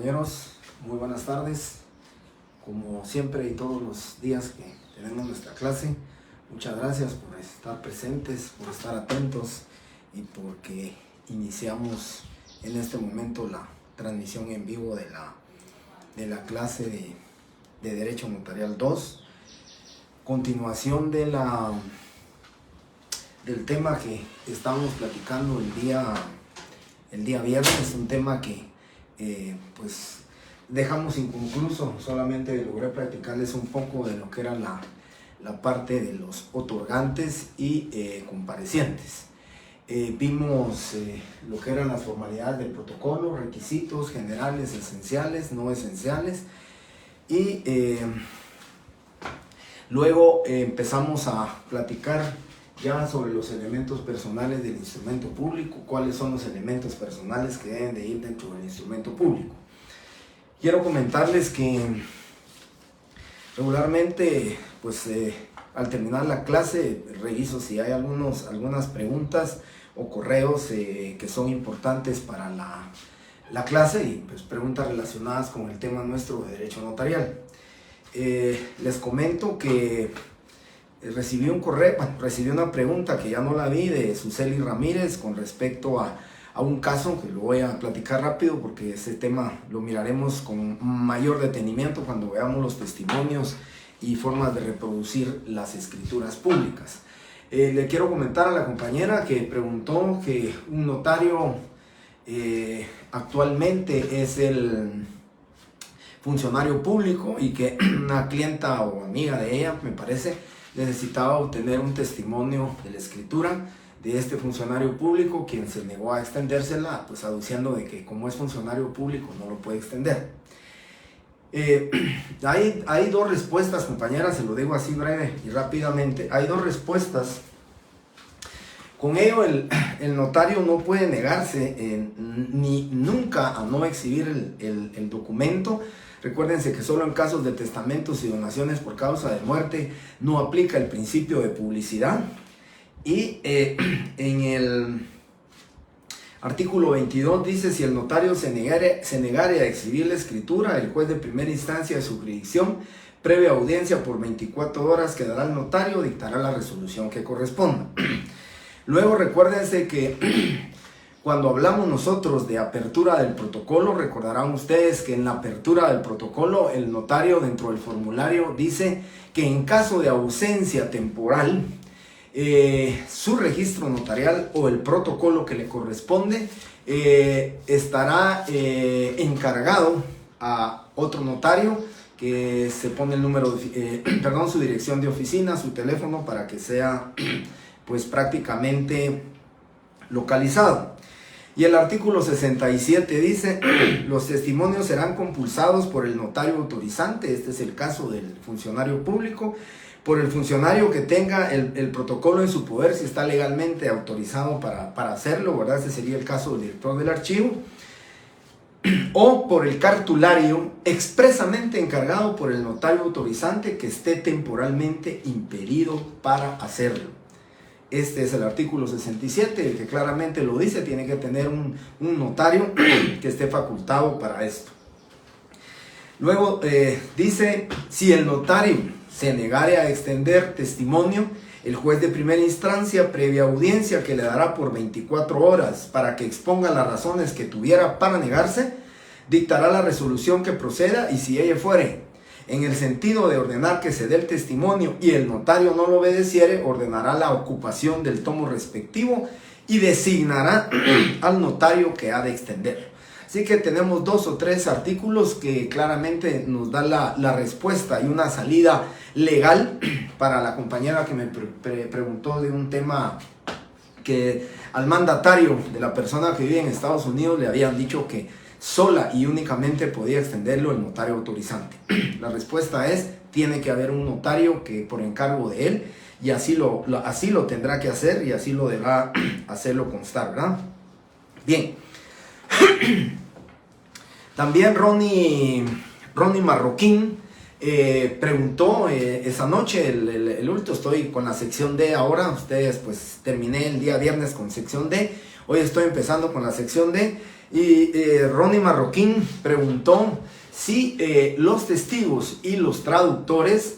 compañeros, muy buenas tardes. Como siempre y todos los días que tenemos nuestra clase, muchas gracias por estar presentes, por estar atentos y porque iniciamos en este momento la transmisión en vivo de la clase de Derecho Notarial 2. Continuación del tema que estamos platicando el día viernes, un tema que pues dejamos inconcluso. Solamente logré practicarles un poco de lo que era la parte de los otorgantes y comparecientes. Vimos lo que eran las formalidades del protocolo, requisitos generales, esenciales, no esenciales, y luego empezamos a platicar ya sobre los elementos personales del instrumento público, cuáles son los elementos personales que deben de ir dentro del instrumento público. Quiero comentarles que regularmente, pues al terminar la clase, reviso si hay algunas preguntas o correos que son importantes para la clase y pues preguntas relacionadas con el tema nuestro de Derecho Notarial. Les comento que recibí un correo, recibí una pregunta que ya no la vi, de Suseli Ramírez con respecto a un caso que lo voy a platicar rápido porque ese tema lo miraremos con mayor detenimiento cuando veamos los testimonios y formas de reproducir las escrituras públicas. Le quiero comentar a la compañera que preguntó que un notario actualmente es el funcionario público y que una clienta o amiga de ella, me parece, necesitaba obtener un testimonio de la escritura de este funcionario público, quien se negó a extendérsela, pues aduciendo de que como es funcionario público no lo puede extender. Hay dos respuestas, compañeras, se lo digo así breve y rápidamente. Hay dos respuestas. Con ello el notario no puede negarse ni nunca a no exhibir el documento. Recuérdense que solo en casos de testamentos y donaciones por causa de muerte no aplica el principio de publicidad. Y en el artículo 22 dice: si el notario se negare a exhibir la escritura, el juez de primera instancia de su jurisdicción, previa audiencia por 24 horas, quedará el notario, dictará la resolución que corresponda. Luego recuérdense que cuando hablamos nosotros de apertura del protocolo, recordarán ustedes que en la apertura del protocolo el notario dentro del formulario dice que en caso de ausencia temporal, su registro notarial o el protocolo que le corresponde estará encargado a otro notario, que se pone el número, su dirección de oficina, su teléfono, para que sea pues prácticamente localizado. Y el artículo 67 dice: los testimonios serán compulsados por el notario autorizante, este es el caso del funcionario público, por el funcionario que tenga el protocolo en su poder, si está legalmente autorizado para hacerlo, ¿verdad? Este sería el caso del director del archivo, o por el cartulario expresamente encargado por el notario autorizante que esté temporalmente impedido para hacerlo. Este es el artículo 67, el que claramente lo dice: tiene que tener un notario que esté facultado para esto. Luego dice: si el notario se negare a extender testimonio, el juez de primera instancia, previa audiencia que le dará por 24 horas para que exponga las razones que tuviera para negarse, dictará la resolución que proceda, y si ella fuere en el sentido de ordenar que se dé el testimonio y el notario no lo obedeciere, ordenará la ocupación del tomo respectivo y designará al notario que ha de extender. Así que tenemos 2 o 3 artículos que claramente nos dan la respuesta y una salida legal para la compañera que me preguntó de un tema que al mandatario de la persona que vive en Estados Unidos le habían dicho que sola y únicamente podía extenderlo el notario autorizante. La respuesta es: tiene que haber un notario que por encargo de él, y así lo tendrá que hacer y así lo deberá hacerlo constar, ¿verdad? Bien. También Ronnie Marroquín preguntó esa noche, el último, estoy con la sección D ahora, ustedes pues terminé el día viernes con sección D, hoy estoy empezando con la sección D, y Ronnie Marroquín preguntó si los testigos y los traductores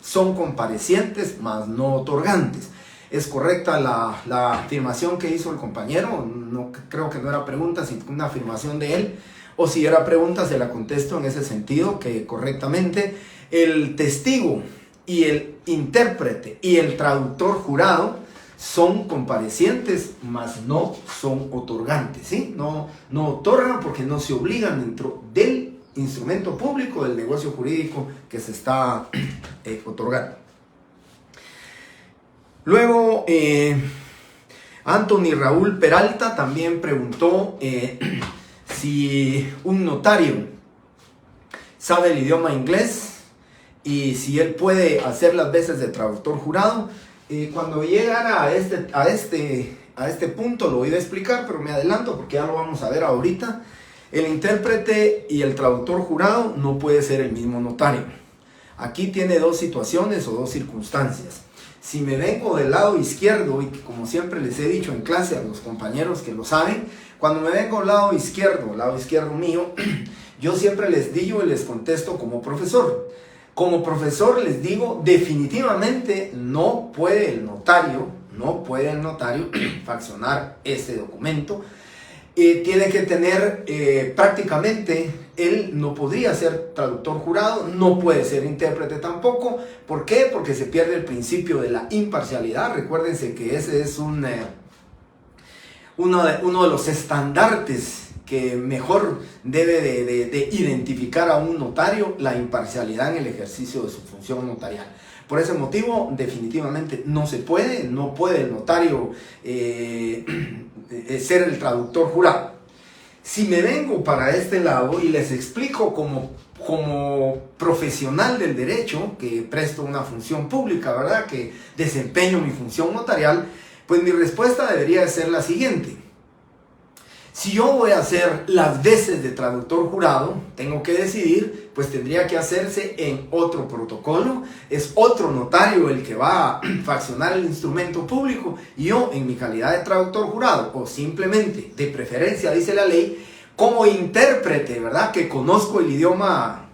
son comparecientes, mas no otorgantes. ¿Es correcta la afirmación que hizo el compañero? No, creo que no era pregunta, sino una afirmación de él. O si era pregunta, se la contesto en ese sentido, que correctamente el testigo y el intérprete y el traductor jurado son comparecientes, mas no son otorgantes, ¿sí? No otorgan porque no se obligan dentro del instrumento público, del negocio jurídico que se está otorgando. Luego, Anthony Raúl Peralta también preguntó si un notario sabe el idioma inglés y si él puede hacer las veces de traductor jurado. Cuando llegara a este punto lo voy a explicar, pero me adelanto porque ya lo vamos a ver ahorita. El intérprete y el traductor jurado no puede ser el mismo notario. Aquí tiene dos situaciones o dos circunstancias. Si me vengo del lado izquierdo, y como siempre les he dicho en clase a los compañeros que lo saben, cuando me vengo al lado izquierdo mío, yo siempre les digo y les contesto como profesor. Como profesor les digo, definitivamente no puede el notario faccionar ese documento. Tiene que tener prácticamente, él no podría ser traductor jurado, no puede ser intérprete tampoco. ¿Por qué? Porque se pierde el principio de la imparcialidad. Recuérdense que ese es uno de los estandartes que mejor debe de identificar a un notario, la imparcialidad en el ejercicio de su función notarial. Por ese motivo, definitivamente no puede el notario ser el traductor jurado. Si me vengo para este lado y les explico como profesional del derecho, que presto una función pública, ¿verdad? Que desempeño mi función notarial, pues mi respuesta debería ser la siguiente. Si yo voy a hacer las veces de traductor jurado, tengo que decidir, pues tendría que hacerse en otro protocolo. Es otro notario el que va a faccionar el instrumento público. Y yo, en mi calidad de traductor jurado, o simplemente, de preferencia, dice la ley, como intérprete, ¿verdad? Que conozco el idioma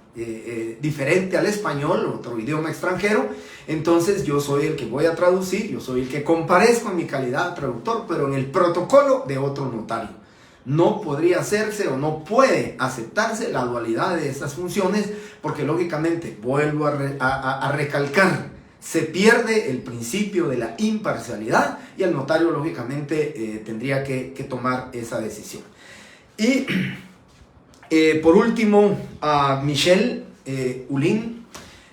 diferente al español, otro idioma extranjero, entonces yo soy el que voy a traducir, yo soy el que comparezco en mi calidad de traductor, pero en el protocolo de otro notario. No podría hacerse o no puede aceptarse la dualidad de estas funciones porque lógicamente, vuelvo a recalcar, se pierde el principio de la imparcialidad y el notario lógicamente tendría que tomar esa decisión. Y por último, a Michelle Ulin,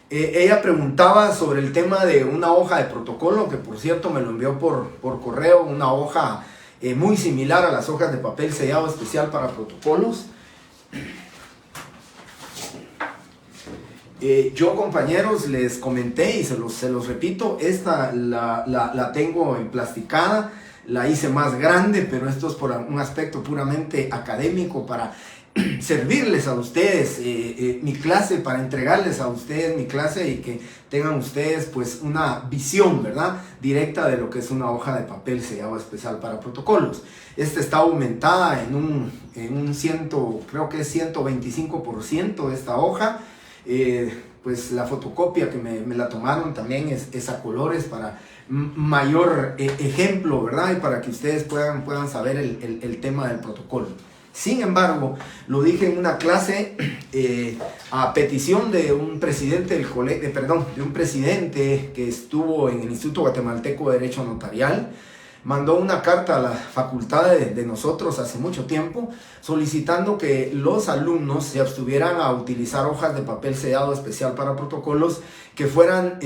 ella preguntaba sobre el tema de una hoja de protocolo, que por cierto me lo envió por correo, una hoja muy similar a las hojas de papel sellado especial para protocolos. Yo, compañeros, les comenté y se los repito, esta la tengo emplasticada, la hice más grande, pero esto es por un aspecto puramente académico para servirles a ustedes mi clase, para entregarles a ustedes mi clase y que tengan ustedes pues una visión, ¿verdad?, directa de lo que es una hoja de papel sellado especial para protocolos. Esta está aumentada en un creo que es 125% esta hoja. Pues la fotocopia que me la tomaron también es a colores para mayor ejemplo, ¿verdad?, y para que ustedes puedan saber el tema del protocolo. Sin embargo, lo dije en una clase a petición de un presidente del colegio, de un presidente que estuvo en el Instituto Guatemalteco de Derecho Notarial. Mandó una carta a la facultad de nosotros hace mucho tiempo solicitando que los alumnos se abstuvieran a utilizar hojas de papel sellado especial para protocolos que fueran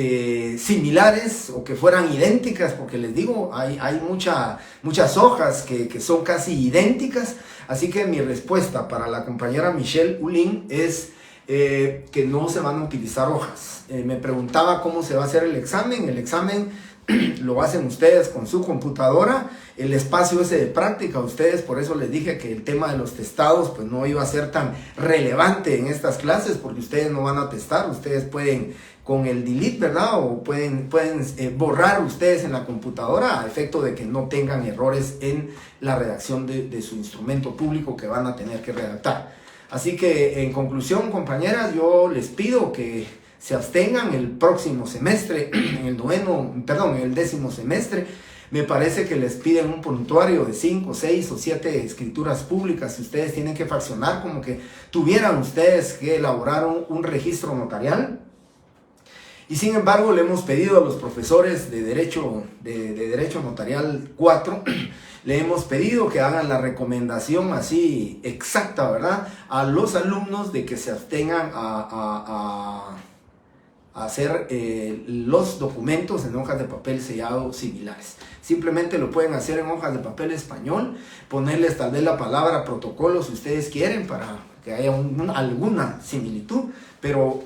similares o que fueran idénticas, porque les digo, hay muchas hojas que son casi idénticas. Así que mi respuesta para la compañera Michelle Ulin es que no se van a utilizar hojas. Me preguntaba cómo se va a hacer el examen. El examen lo hacen ustedes con su computadora. El espacio ese de práctica, ustedes, por eso les dije que el tema de los testados pues no iba a ser tan relevante en estas clases, porque ustedes no van a testar, ustedes pueden con el delete, ¿verdad? O pueden borrar ustedes en la computadora a efecto de que no tengan errores en la redacción de su instrumento público que van a tener que redactar. Así que en conclusión, compañeras, yo les pido que se abstengan el próximo semestre, en el 10º semestre. Me parece que les piden un prontuario de 5, 6 o 7 escrituras públicas. Si ustedes tienen que fraccionar, como que tuvieran ustedes que elaborar un registro notarial. Y sin embargo, le hemos pedido a los profesores de Derecho Notarial 4, le hemos pedido que hagan la recomendación así exacta, ¿verdad? A los alumnos de que se abstengan a hacer los documentos en hojas de papel sellado similares. Simplemente lo pueden hacer en hojas de papel español, ponerles tal vez la palabra protocolo si ustedes quieren para que haya alguna similitud, pero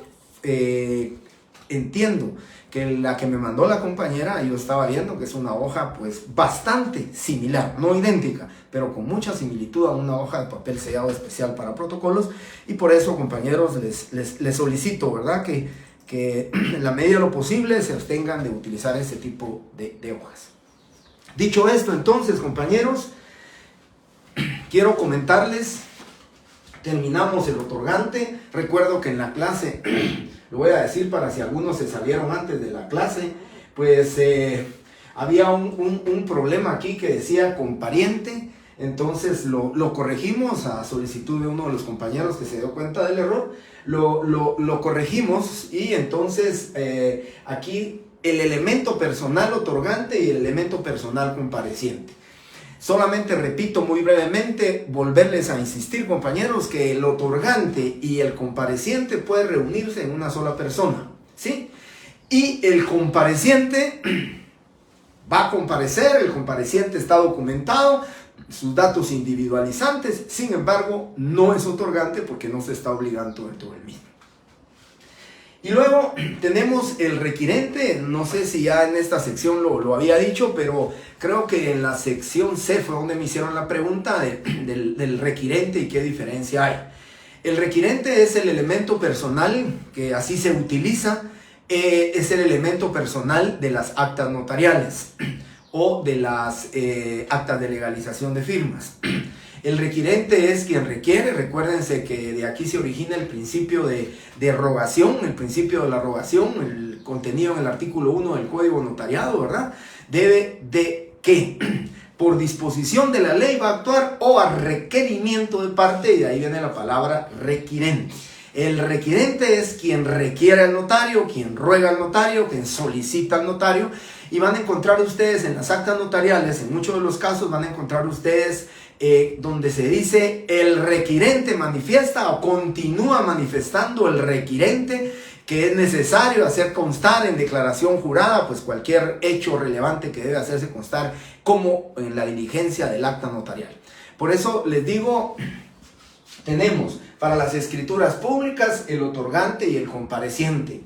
entiendo que la que me mandó la compañera, yo estaba viendo que es una hoja pues bastante similar, no idéntica, pero con mucha similitud a una hoja de papel sellado especial para protocolos, y por eso, compañeros, les solicito, ¿verdad?, que en la medida de lo posible se abstengan de utilizar ese tipo de hojas. Dicho esto, entonces, compañeros, quiero comentarles, terminamos el otorgante. Recuerdo que en la clase, lo voy a decir para si algunos se salieron antes de la clase, pues había un problema aquí que decía compariente. Entonces lo corregimos a solicitud de uno de los compañeros que se dio cuenta del error, lo corregimos, y entonces aquí el elemento personal otorgante y el elemento personal compareciente. Solamente repito muy brevemente, volverles a insistir, compañeros, que el otorgante y el compareciente pueden reunirse en una sola persona, ¿sí? Y el compareciente va a comparecer, el compareciente está documentado, sus datos individualizantes, sin embargo, no es otorgante porque no se está obligando dentro del mismo. Y luego tenemos el requirente. No sé si ya en esta sección lo había dicho, pero creo que en la sección C fue donde me hicieron la pregunta del requirente y qué diferencia hay. El requirente es el elemento personal, que así se utiliza, es el elemento personal de las actas notariales o de las actas de legalización de firmas. El requirente es quien requiere. Recuérdense que de aquí se origina el principio de rogación, el principio de la rogación, el contenido en el artículo 1 del Código Notariado, ¿verdad? Debe de que por disposición de la ley va a actuar o a requerimiento de parte, y de ahí viene la palabra requirente. El requirente es quien requiere al notario, quien ruega al notario, quien solicita al notario, y van a encontrar ustedes en las actas notariales, en muchos de los casos van a encontrar ustedes donde se dice el requirente manifiesta o continúa manifestando el requirente que es necesario hacer constar en declaración jurada pues cualquier hecho relevante que debe hacerse constar como en la diligencia del acta notarial. Por eso les digo, tenemos para las escrituras públicas el otorgante y el compareciente.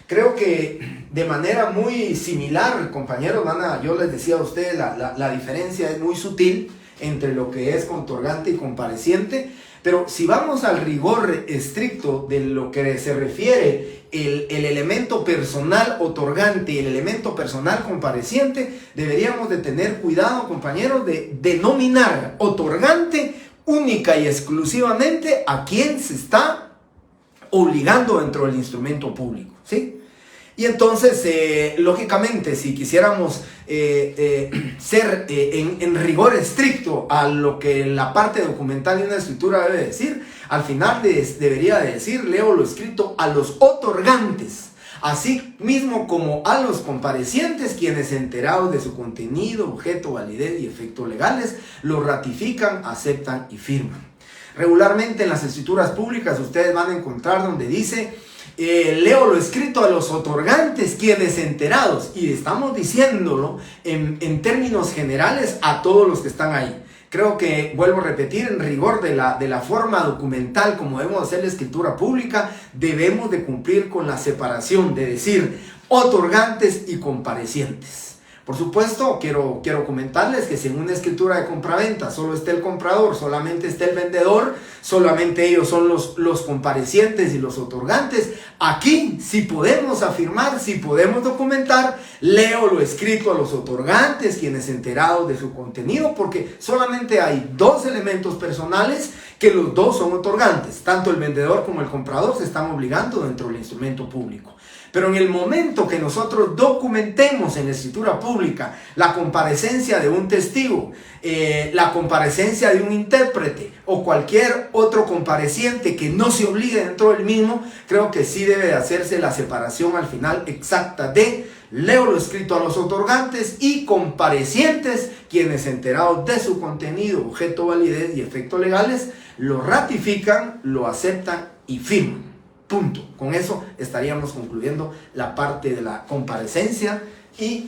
Creo que de manera muy similar, compañeros, yo les decía a ustedes, la diferencia es muy sutil entre lo que es otorgante y compareciente, pero si vamos al rigor estricto de lo que se refiere el elemento personal otorgante y el elemento personal compareciente, deberíamos de tener cuidado, compañeros, de denominar otorgante única y exclusivamente a quien se está obligando dentro del instrumento público, ¿sí? Y entonces, lógicamente, si quisiéramos ser en rigor estricto a lo que la parte documental de una escritura debe decir, al final debería de decir, leo lo escrito, a los otorgantes, así mismo como a los comparecientes, quienes enterados de su contenido, objeto, validez y efectos legales, lo ratifican, aceptan y firman. Regularmente en las escrituras públicas ustedes van a encontrar donde dice leo lo escrito a los otorgantes, quienes enterados, y estamos diciéndolo en términos generales a todos los que están ahí. Creo que, vuelvo a repetir, en rigor de la forma documental como debemos hacer la escritura pública, debemos de cumplir con la separación de decir otorgantes y comparecientes. Por supuesto, quiero comentarles que si en una escritura de compraventa solo está el comprador, solamente está el vendedor, solamente ellos son los comparecientes y los otorgantes, aquí sí podemos afirmar, sí podemos documentar, leo lo escrito a los otorgantes, quienes enterados de su contenido, porque solamente hay dos elementos personales que los dos son otorgantes, tanto el vendedor como el comprador se están obligando dentro del instrumento público. Pero en el momento que nosotros documentemos en la escritura pública la comparecencia de un testigo, la comparecencia de un intérprete o cualquier otro compareciente que no se obligue dentro del mismo, creo que sí debe de hacerse la separación al final exacta de leo lo escrito a los otorgantes y comparecientes, quienes enterados de su contenido, objeto, validez y efectos legales, lo ratifican, lo aceptan y firman. Punto. Con eso estaríamos concluyendo la parte de la comparecencia y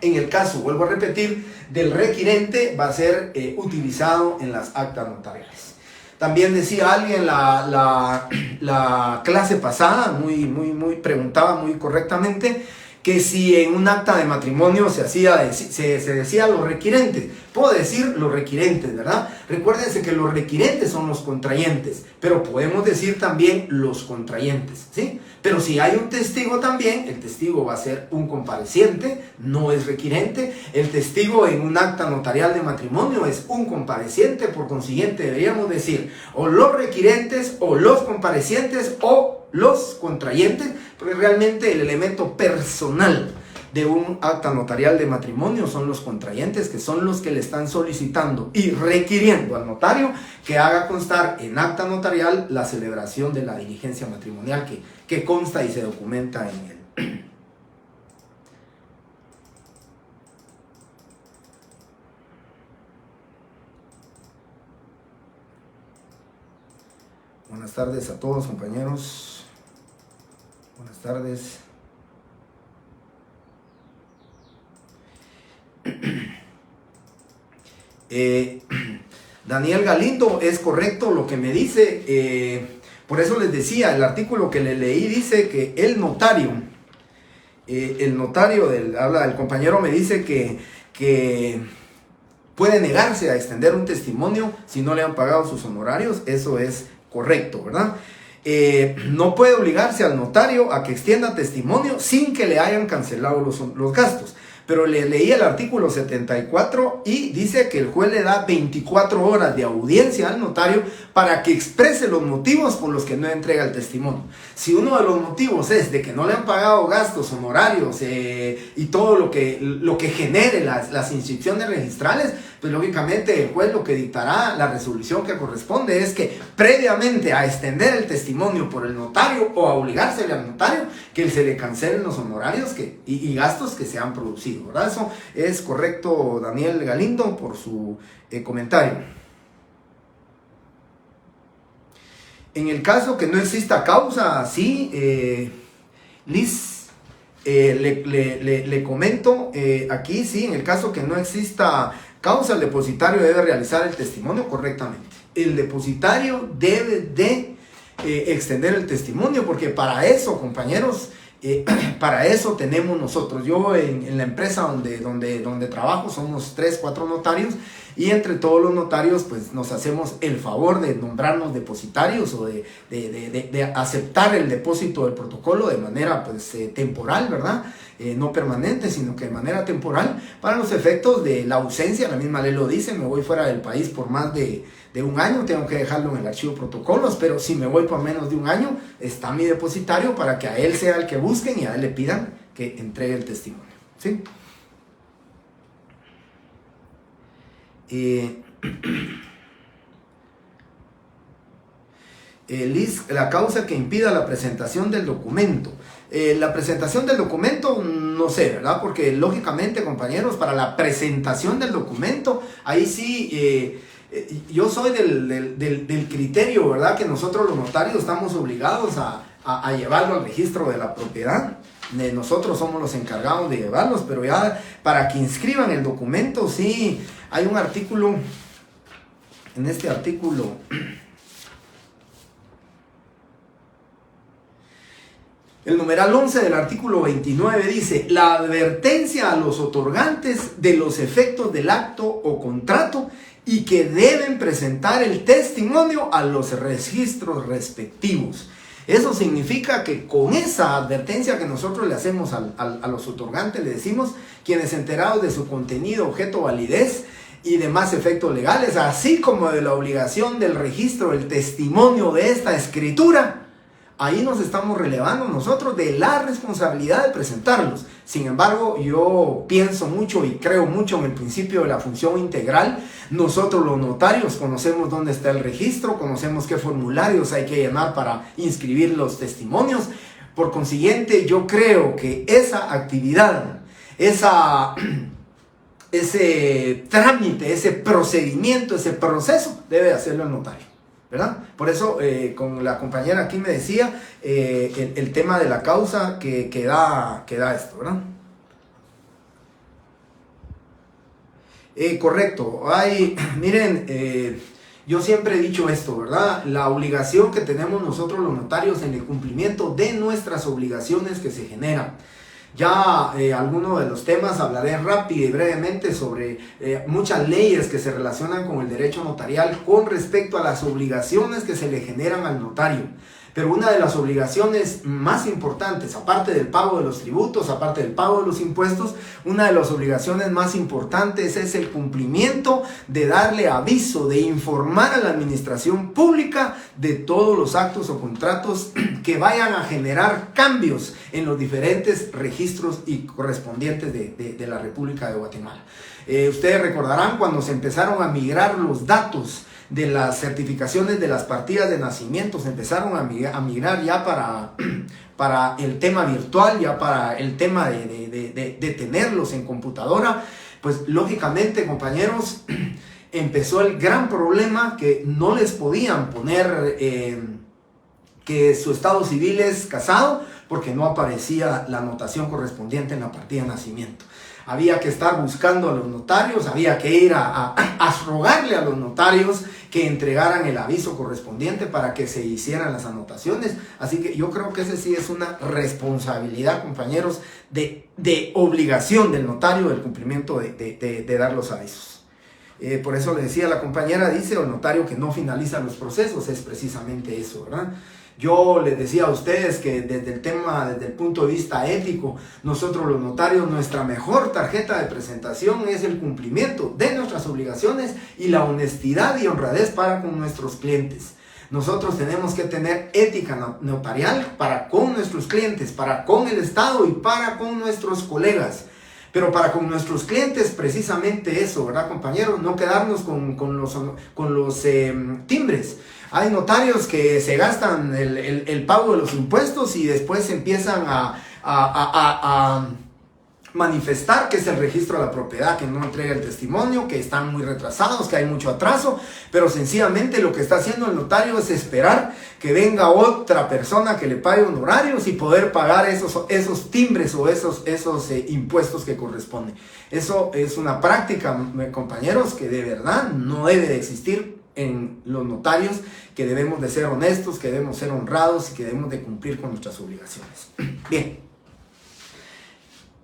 en el caso, vuelvo a repetir, del requirente va a ser utilizado en las actas notariales. También decía alguien la clase pasada, preguntaba muy correctamente, que si en un acta de matrimonio se decía los requirentes. Puedo decir los requirentes, ¿verdad? Recuérdense que los requirentes son los contrayentes, pero podemos decir también los contrayentes, ¿sí? Pero si hay un testigo también, el testigo va a ser un compareciente, no es requirente. El testigo en un acta notarial de matrimonio es un compareciente, por consiguiente deberíamos decir o los requirentes o los comparecientes o los contrayentes, porque realmente el elemento personal de un acta notarial de matrimonio son los contrayentes, que son los que le están solicitando y requiriendo al notario que haga constar en acta notarial la celebración de la diligencia matrimonial que consta y se documenta en él. Buenas tardes a todos, compañeros. Buenas tardes. Daniel Galindo, es correcto lo que me dice. Por eso les decía, el artículo que le leí dice que el notario el compañero me dice que puede negarse a extender un testimonio si no le han pagado sus honorarios. Eso es correcto, ¿verdad? No puede obligarse al notario a que extienda testimonio sin que le hayan cancelado los gastos. Pero le leí el artículo 74 y dice que el juez le da 24 horas de audiencia al notario para que exprese los motivos por los que no entrega el testimonio. Si uno de los motivos es de que no le han pagado gastos, honorarios y todo lo que genere las inscripciones registrales, pues lógicamente el juez lo que dictará, la resolución que corresponde es que previamente a extender el testimonio por el notario o a obligársele al notario, que se le cancelen los honorarios y gastos que se han producido, ¿verdad? Eso es correcto, Daniel Galindo, por su comentario. En el caso que no exista causa, sí, Liz, le comento aquí, sí, en el caso que no exista causa, el depositario debe realizar el testimonio correctamente. El depositario debe de extender el testimonio, porque para eso, compañeros, para eso tenemos nosotros. Yo en la empresa donde trabajo somos 3, 4 notarios, y entre todos los notarios pues nos hacemos el favor de nombrarnos depositarios o de aceptar el depósito del protocolo de manera pues temporal, ¿verdad? No permanente, sino que de manera temporal, para los efectos de la ausencia. La misma ley lo dice: me voy fuera del país por más de un año, tengo que dejarlo en el archivo protocolos, pero si me voy por menos de un año, está mi depositario para que a él sea el que busquen y a él le pidan que entregue el testimonio, ¿sí? Liz, la causa que impida la presentación del documento. La presentación del documento, no sé, ¿verdad? Porque lógicamente, compañeros, para la presentación del documento, ahí sí, yo soy del criterio, ¿verdad? Que nosotros los notarios estamos obligados a llevarlo al registro de la propiedad. Nosotros somos los encargados de llevarlos, pero ya para que inscriban el documento, sí, hay un artículo, en este artículo El numeral 11 del artículo 29 dice: la advertencia a los otorgantes de los efectos del acto o contrato y que deben presentar el testimonio a los registros respectivos. Eso significa que con esa advertencia que nosotros le hacemos a los otorgantes, le decimos: quienes enterados de su contenido, objeto, validez y demás efectos legales, así como de la obligación del registro, el testimonio de esta escritura, ahí nos estamos relevando nosotros de la responsabilidad de presentarlos. Sin embargo, yo pienso mucho y creo mucho en el principio de la función integral. Nosotros los notarios conocemos dónde está el registro, conocemos qué formularios hay que llenar para inscribir los testimonios. Por consiguiente, yo creo que esa actividad, ese trámite, ese procedimiento, ese proceso, debe hacerlo el notario, ¿verdad? Por eso, con la compañera aquí me decía el tema de la causa que da esto, ¿verdad? Correcto. Miren, yo siempre he dicho esto, ¿verdad? La obligación que tenemos nosotros los notarios en el cumplimiento de nuestras obligaciones que se generan. Ya algunos de los temas hablaré rápido y brevemente sobre muchas leyes que se relacionan con el derecho notarial con respecto a las obligaciones que se le generan al notario. Pero una de las obligaciones más importantes, aparte del pago de los tributos, aparte del pago de los impuestos, una de las obligaciones más importantes es el cumplimiento de darle aviso, de informar a la administración pública de todos los actos o contratos que vayan a generar cambios en los diferentes registros y correspondientes de la República de Guatemala. Ustedes recordarán cuando se empezaron a migrar los datos de las certificaciones de las partidas de nacimiento, se empezaron a migrar ya para el tema virtual, ya para el tema de tenerlos en computadora. Pues lógicamente, compañeros, empezó el gran problema que no les podían poner que su estado civil es casado porque no aparecía la anotación correspondiente en la partida de nacimiento. Había que estar buscando a los notarios, había que ir a rogarle a los notarios que entregaran el aviso correspondiente para que se hicieran las anotaciones. Así que yo creo que ese sí es una responsabilidad, compañeros, de obligación del notario, del cumplimiento de dar los avisos. Por eso le decía la compañera, dice el notario que no finaliza los procesos, es precisamente eso, ¿verdad? Yo les decía a ustedes que desde el punto de vista ético, nosotros los notarios, nuestra mejor tarjeta de presentación es el cumplimiento de nuestras obligaciones y la honestidad y honradez para con nuestros clientes. Nosotros tenemos que tener ética notarial para con nuestros clientes, para con el Estado y para con nuestros colegas. Pero para con nuestros clientes, precisamente eso, ¿verdad, compañeros? No quedarnos con los timbres. Hay notarios que se gastan el pago de los impuestos y después empiezan a manifestar que es el registro de la propiedad, que no entrega el testimonio, que están muy retrasados, que hay mucho atraso, pero sencillamente lo que está haciendo el notario es esperar que venga otra persona que le pague honorarios y poder pagar esos timbres o esos impuestos que corresponden. Eso es una práctica, compañeros, que de verdad no debe de existir en los notarios, que debemos de ser honestos, que debemos ser honrados y que debemos de cumplir con nuestras obligaciones. Bien.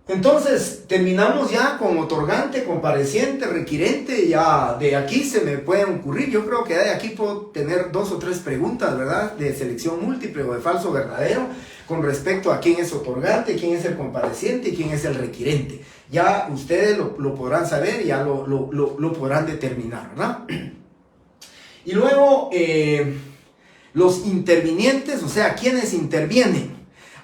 Entonces, terminamos ya con otorgante, compareciente, requirente. Ya de aquí se me pueden ocurrir, yo creo que de aquí puedo tener 2 o 3 preguntas, ¿verdad? De selección múltiple o de falso verdadero, con respecto a quién es otorgante, quién es el compareciente y quién es el requirente. Ya ustedes lo podrán saber y ya lo podrán determinar, ¿verdad? Y luego, los intervinientes, o sea, ¿quiénes intervienen?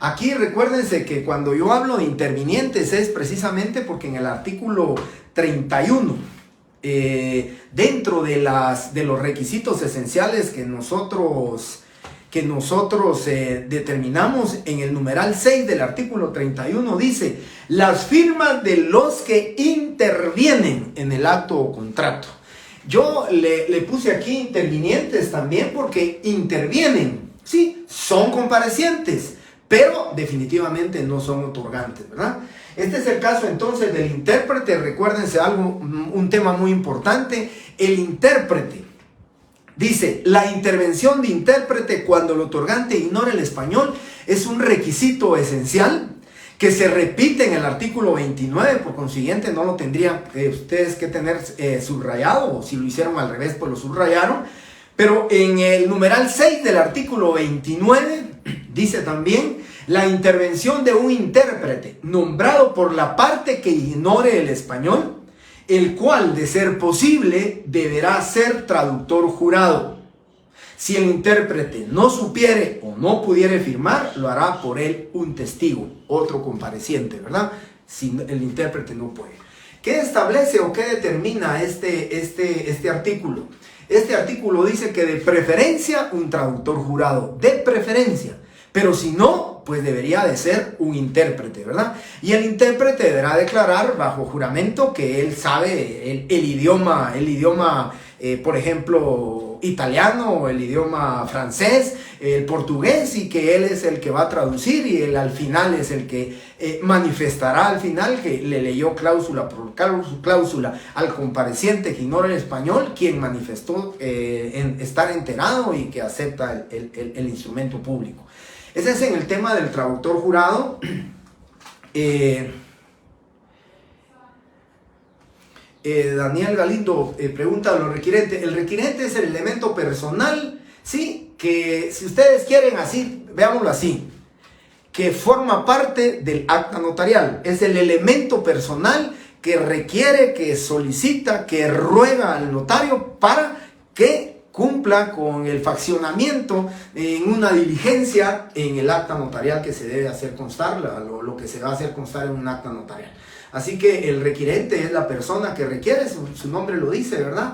Aquí recuérdense que cuando yo hablo de intervinientes es precisamente porque en el artículo 31, dentro de los requisitos esenciales que nosotros determinamos en el numeral 6 del artículo 31, dice: las firmas de los que intervienen en el acto o contrato. Yo le puse aquí intervinientes también porque intervienen, sí, son comparecientes, pero definitivamente no son otorgantes, ¿verdad? Este es el caso entonces del intérprete. Recuérdense un tema muy importante. El intérprete dice: la intervención de intérprete cuando el otorgante ignora el español es un requisito esencial que se repite en el artículo 29, por consiguiente no lo tendrían ustedes que tener subrayado, o si lo hicieron al revés pues lo subrayaron, pero en el numeral 6 del artículo 29 dice también: la intervención de un intérprete nombrado por la parte que ignore el español, el cual de ser posible deberá ser traductor jurado. Si el intérprete no supiere o no pudiere firmar, lo hará por él un testigo, otro compareciente, ¿verdad? Si el intérprete no puede. ¿Qué establece o qué determina este artículo? Este artículo dice que de preferencia un traductor jurado, de preferencia, pero si no, pues debería de ser un intérprete, ¿verdad? Y el intérprete deberá declarar bajo juramento que él sabe el idioma, por ejemplo, italiano, o el idioma francés, el portugués, y que él es el que va a traducir, y él al final es el que manifestará al final que le leyó cláusula por cláusula al compareciente que ignora el español, quien manifestó estar enterado y que acepta el instrumento público. Ese es en el tema del traductor jurado. Daniel Galindo pregunta a los requirentes. El requirente es el elemento personal, ¿sí? Que si ustedes quieren así, veámoslo así, que forma parte del acta notarial. Es el elemento personal que requiere, que solicita, que ruega al notario para que cumpla con el faccionamiento en una diligencia en el acta notarial que se debe hacer constar, lo que se va a hacer constar en un acta notarial. Así que el requirente es la persona que requiere, su nombre lo dice, ¿verdad?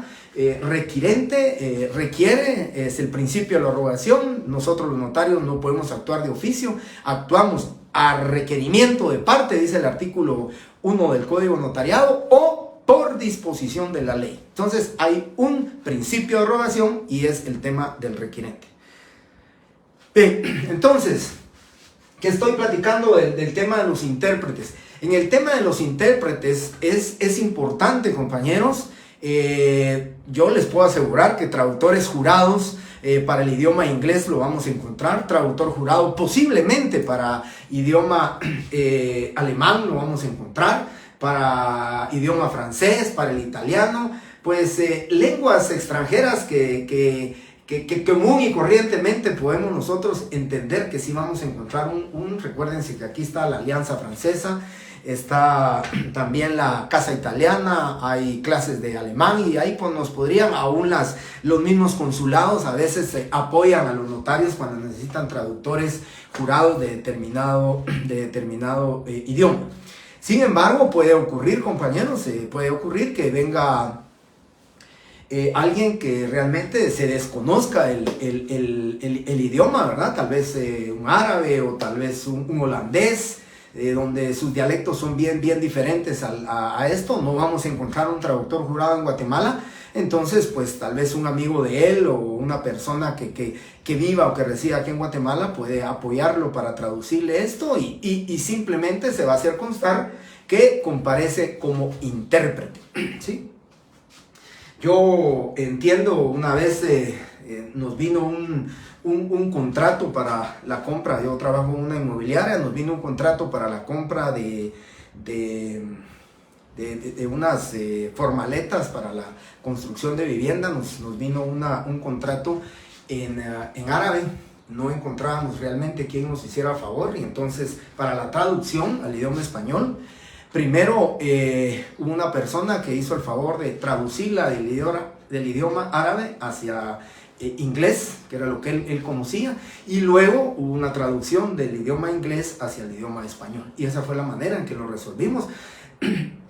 Requirente, requiere, es el principio de la rogación. Nosotros los notarios no podemos actuar de oficio, actuamos a requerimiento de parte, dice el artículo 1 del Código Notariado, o por disposición de la ley. Entonces hay un principio de rogación y es el tema del requirente. Bien, entonces, que estoy platicando del tema de los intérpretes. En el tema de los intérpretes es importante, compañeros. Yo les puedo asegurar que traductores jurados para el idioma inglés lo vamos a encontrar, traductor jurado posiblemente para idioma alemán lo vamos a encontrar, para idioma francés, para el italiano, pues lenguas extranjeras que común y corrientemente podemos nosotros entender que sí vamos a encontrar recuérdense que aquí está la Alianza Francesa, está también la Casa Italiana, hay clases de alemán, y ahí pues nos podrían, aún los mismos consulados a veces apoyan a los notarios cuando necesitan traductores jurados de determinado idioma. Sin embargo, puede ocurrir, compañeros, puede ocurrir que venga alguien que realmente se desconozca el idioma, ¿verdad? Tal vez un árabe o tal vez un holandés, donde sus dialectos son bien diferentes a esto. No vamos a encontrar un traductor jurado en Guatemala. Entonces, pues tal vez un amigo de él o una persona que viva o que resida aquí en Guatemala puede apoyarlo para traducirle esto y simplemente se va a hacer constar que comparece como intérprete, ¿sí? Yo entiendo, una vez nos vino un contrato para la compra, yo trabajo en una inmobiliaria, nos vino un contrato para la compra de unas formaletas para la construcción de vivienda. Nos vino un contrato en árabe. No encontrábamos realmente quién nos hiciera favor, y entonces para la traducción al idioma español, primero hubo una persona que hizo el favor de traducirla del idioma árabe hacia inglés, que era lo que él conocía, y luego hubo una traducción del idioma inglés hacia el idioma español, y esa fue la manera en que lo resolvimos.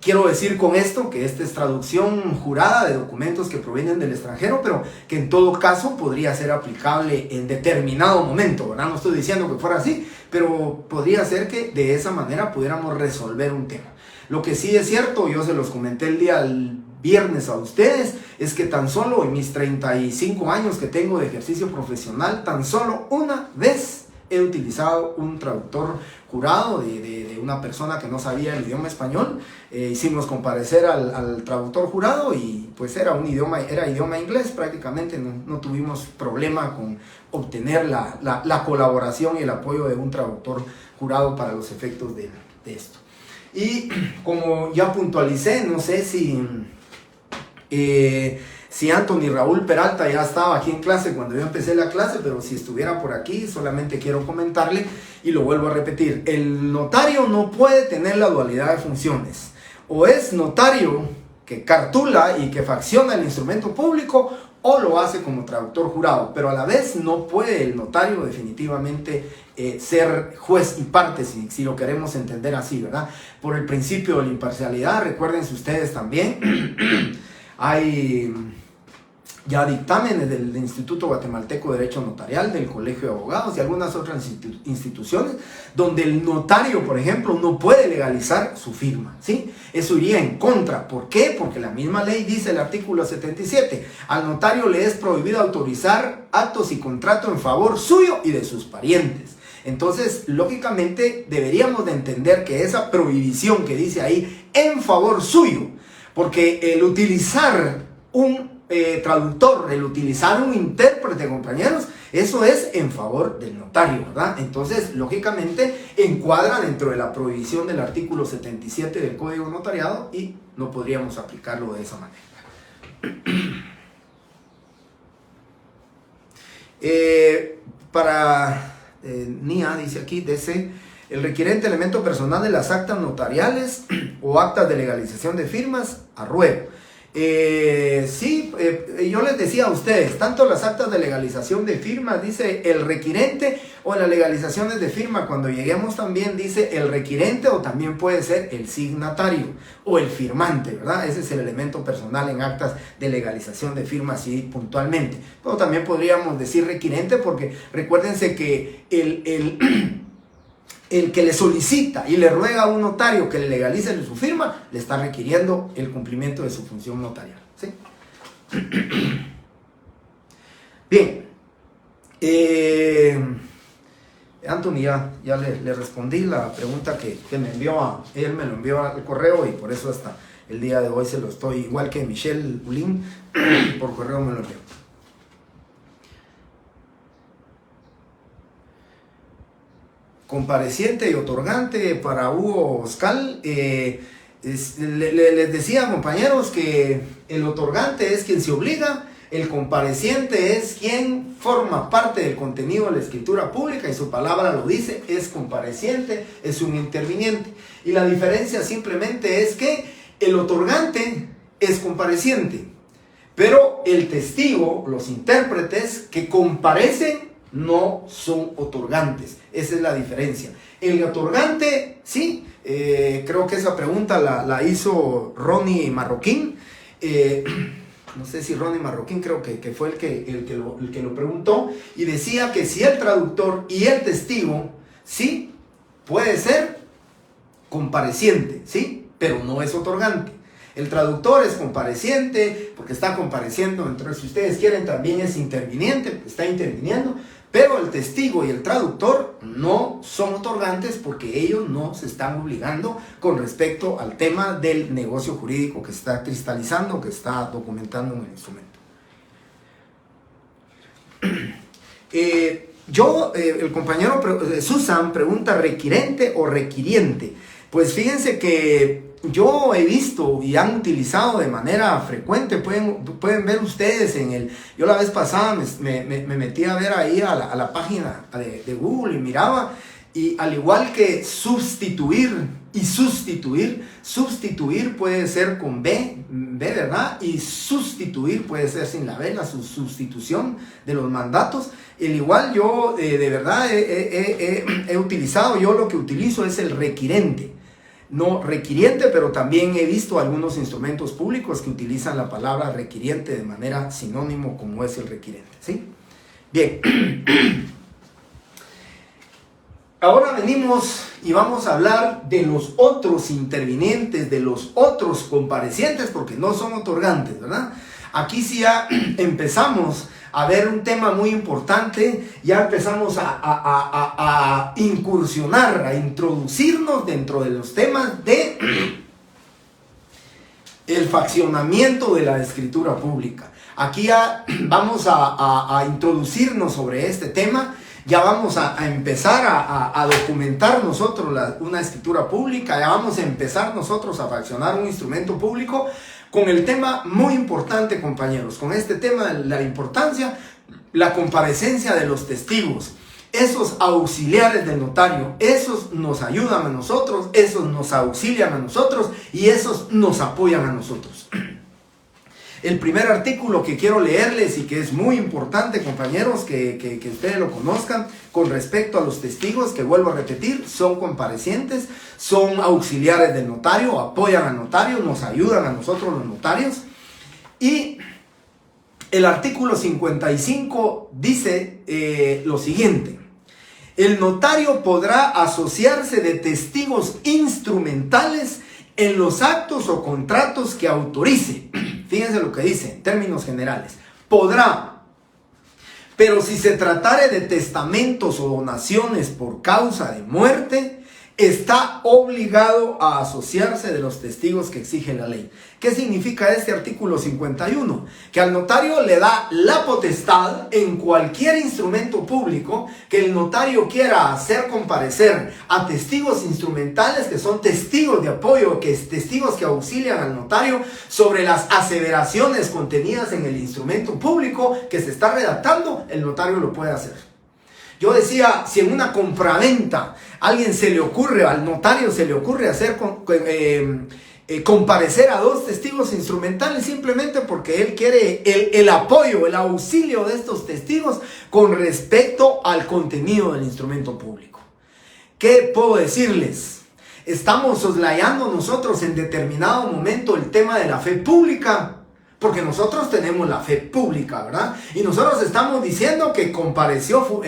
Quiero decir con esto que esta es traducción jurada de documentos que provienen del extranjero, pero que en todo caso podría ser aplicable en determinado momento, ¿verdad? No estoy diciendo que fuera así, pero podría ser que de esa manera pudiéramos resolver un tema. Lo que sí es cierto, yo se los comenté el viernes a ustedes, es que tan solo en mis 35 años que tengo de ejercicio profesional, tan solo una vez he utilizado un traductor jurado de una persona que no sabía el idioma español. Hicimos comparecer al traductor jurado y pues era idioma inglés prácticamente. No tuvimos problema con obtener la colaboración y el apoyo de un traductor jurado para los efectos de esto. Y como ya puntualicé, no sé si Anthony Raúl Peralta ya estaba aquí en clase cuando yo empecé la clase, pero si estuviera por aquí, solamente quiero comentarle y lo vuelvo a repetir. El notario no puede tener la dualidad de funciones. O es notario que cartula y que facciona el instrumento público, o lo hace como traductor jurado, pero a la vez no puede el notario definitivamente ser juez y parte, si lo queremos entender así, ¿verdad? Por el principio de la imparcialidad, recuérdense ustedes también, hay ya dictámenes del Instituto Guatemalteco de Derecho Notarial, del Colegio de Abogados y algunas otras instituciones, donde el notario, por ejemplo, no puede legalizar su firma, ¿sí? Eso iría en contra. ¿Por qué? Porque la misma ley dice, el artículo 77, al notario le es prohibido autorizar actos y contratos en favor suyo y de sus parientes. Entonces, lógicamente, deberíamos de entender que esa prohibición que dice ahí, en favor suyo, porque el utilizar un traductor, el utilizar un intérprete, compañeros, eso es en favor del notario, ¿verdad? Entonces, lógicamente, encuadra dentro de la prohibición del artículo 77 del Código Notariado y no podríamos aplicarlo de esa manera. Nia dice aquí, DC, el requirente elemento personal de las actas notariales o actas de legalización de firmas, a ruego. Yo les decía a ustedes, tanto las actas de legalización de firmas, dice el requirente, o en las legalizaciones de firma, cuando lleguemos también dice el requirente, o también puede ser el signatario o el firmante, ¿verdad? Ese es el elemento personal en actas de legalización de firma, así puntualmente. Pero también podríamos decir requirente, porque recuérdense que el que le solicita y le ruega a un notario que le legalice su firma, le está requiriendo el cumplimiento de su función notarial, ¿sí? Bien. Anthony ya le respondí la pregunta que me envió, él me lo envió al correo y por eso hasta el día de hoy se lo estoy, igual que Michelle Ulín, por correo me lo envió. Compareciente y otorgante para Hugo Oscal. Les decía, compañeros, que el otorgante es quien se obliga, el compareciente es quien forma parte del contenido de la escritura pública y su palabra lo dice, es compareciente, es un interviniente. Y la diferencia simplemente es que el otorgante es compareciente, pero el testigo, los intérpretes que comparecen, no son otorgantes. Esa es la diferencia. El otorgante, sí, creo que esa pregunta la hizo Ronnie Marroquín. No sé si Ronnie Marroquín, creo que fue el que lo preguntó. Y decía que si el traductor y el testigo, sí, puede ser compareciente, sí, pero no es otorgante. El traductor es compareciente porque está compareciendo, entonces si ustedes quieren también es interviniente, está interviniendo, pero el testigo y el traductor no son otorgantes porque ellos no se están obligando con respecto al tema del negocio jurídico que está cristalizando, que está documentando en el instrumento. El compañero Susan pregunta requirente o requiriente. Pues fíjense que yo he visto y han utilizado de manera frecuente, pueden ver ustedes yo la vez pasada me metí a ver ahí a la página de Google y miraba, y al igual que sustituir y sustituir puede ser con B, ¿verdad? Y sustituir puede ser sin la B, la sustitución de los mandatos. El igual yo de verdad he utilizado, yo lo que utilizo es el requirente. No requiriente, pero también he visto algunos instrumentos públicos que utilizan la palabra requiriente de manera sinónimo como es el requirente, ¿sí? Bien. ahora venimos y vamos a hablar de los otros intervinientes, de los otros comparecientes, porque no son otorgantes, ¿verdad? Aquí sí ya empezamos a ver un tema muy importante, ya empezamos a incursionar, a introducirnos dentro de los temas de el faccionamiento de la escritura pública. Aquí ya vamos a introducirnos sobre este tema, ya vamos a empezar a documentar nosotros una escritura pública, ya vamos a empezar nosotros a faccionar un instrumento público con el tema muy importante, compañeros, con este tema de la importancia, la comparecencia de los testigos. Esos auxiliares del notario, esos nos ayudan a nosotros, esos nos auxilian a nosotros y esos nos apoyan a nosotros. El primer artículo que quiero leerles y que es muy importante, compañeros, que ustedes lo conozcan con respecto a los testigos, que vuelvo a repetir, son comparecientes, son auxiliares del notario, apoyan al notario, nos ayudan a nosotros los notarios. Y el artículo 55 dice lo siguiente: el notario podrá asociarse de testigos instrumentales en los actos o contratos que autorice. Fíjense lo que dice, en términos generales. Podrá, pero si se tratare de testamentos o donaciones por causa de muerte, está obligado a asociarse de los testigos que exige la ley. ¿Qué significa este artículo 51? Que al notario le da la potestad en cualquier instrumento público que el notario quiera hacer comparecer a testigos instrumentales, que son testigos de apoyo, que es testigos que auxilian al notario sobre las aseveraciones contenidas en el instrumento público que se está redactando. El notario lo puede hacer. Yo decía, si en una compraventa alguien se le ocurre, al notario se le ocurre hacer comparecer a dos testigos instrumentales simplemente porque él quiere el apoyo, el auxilio de estos testigos con respecto al contenido del instrumento público. ¿Qué puedo decirles? Estamos soslayando nosotros en determinado momento el tema de la fe pública, porque nosotros tenemos la fe pública, ¿verdad? Y nosotros estamos diciendo que compareció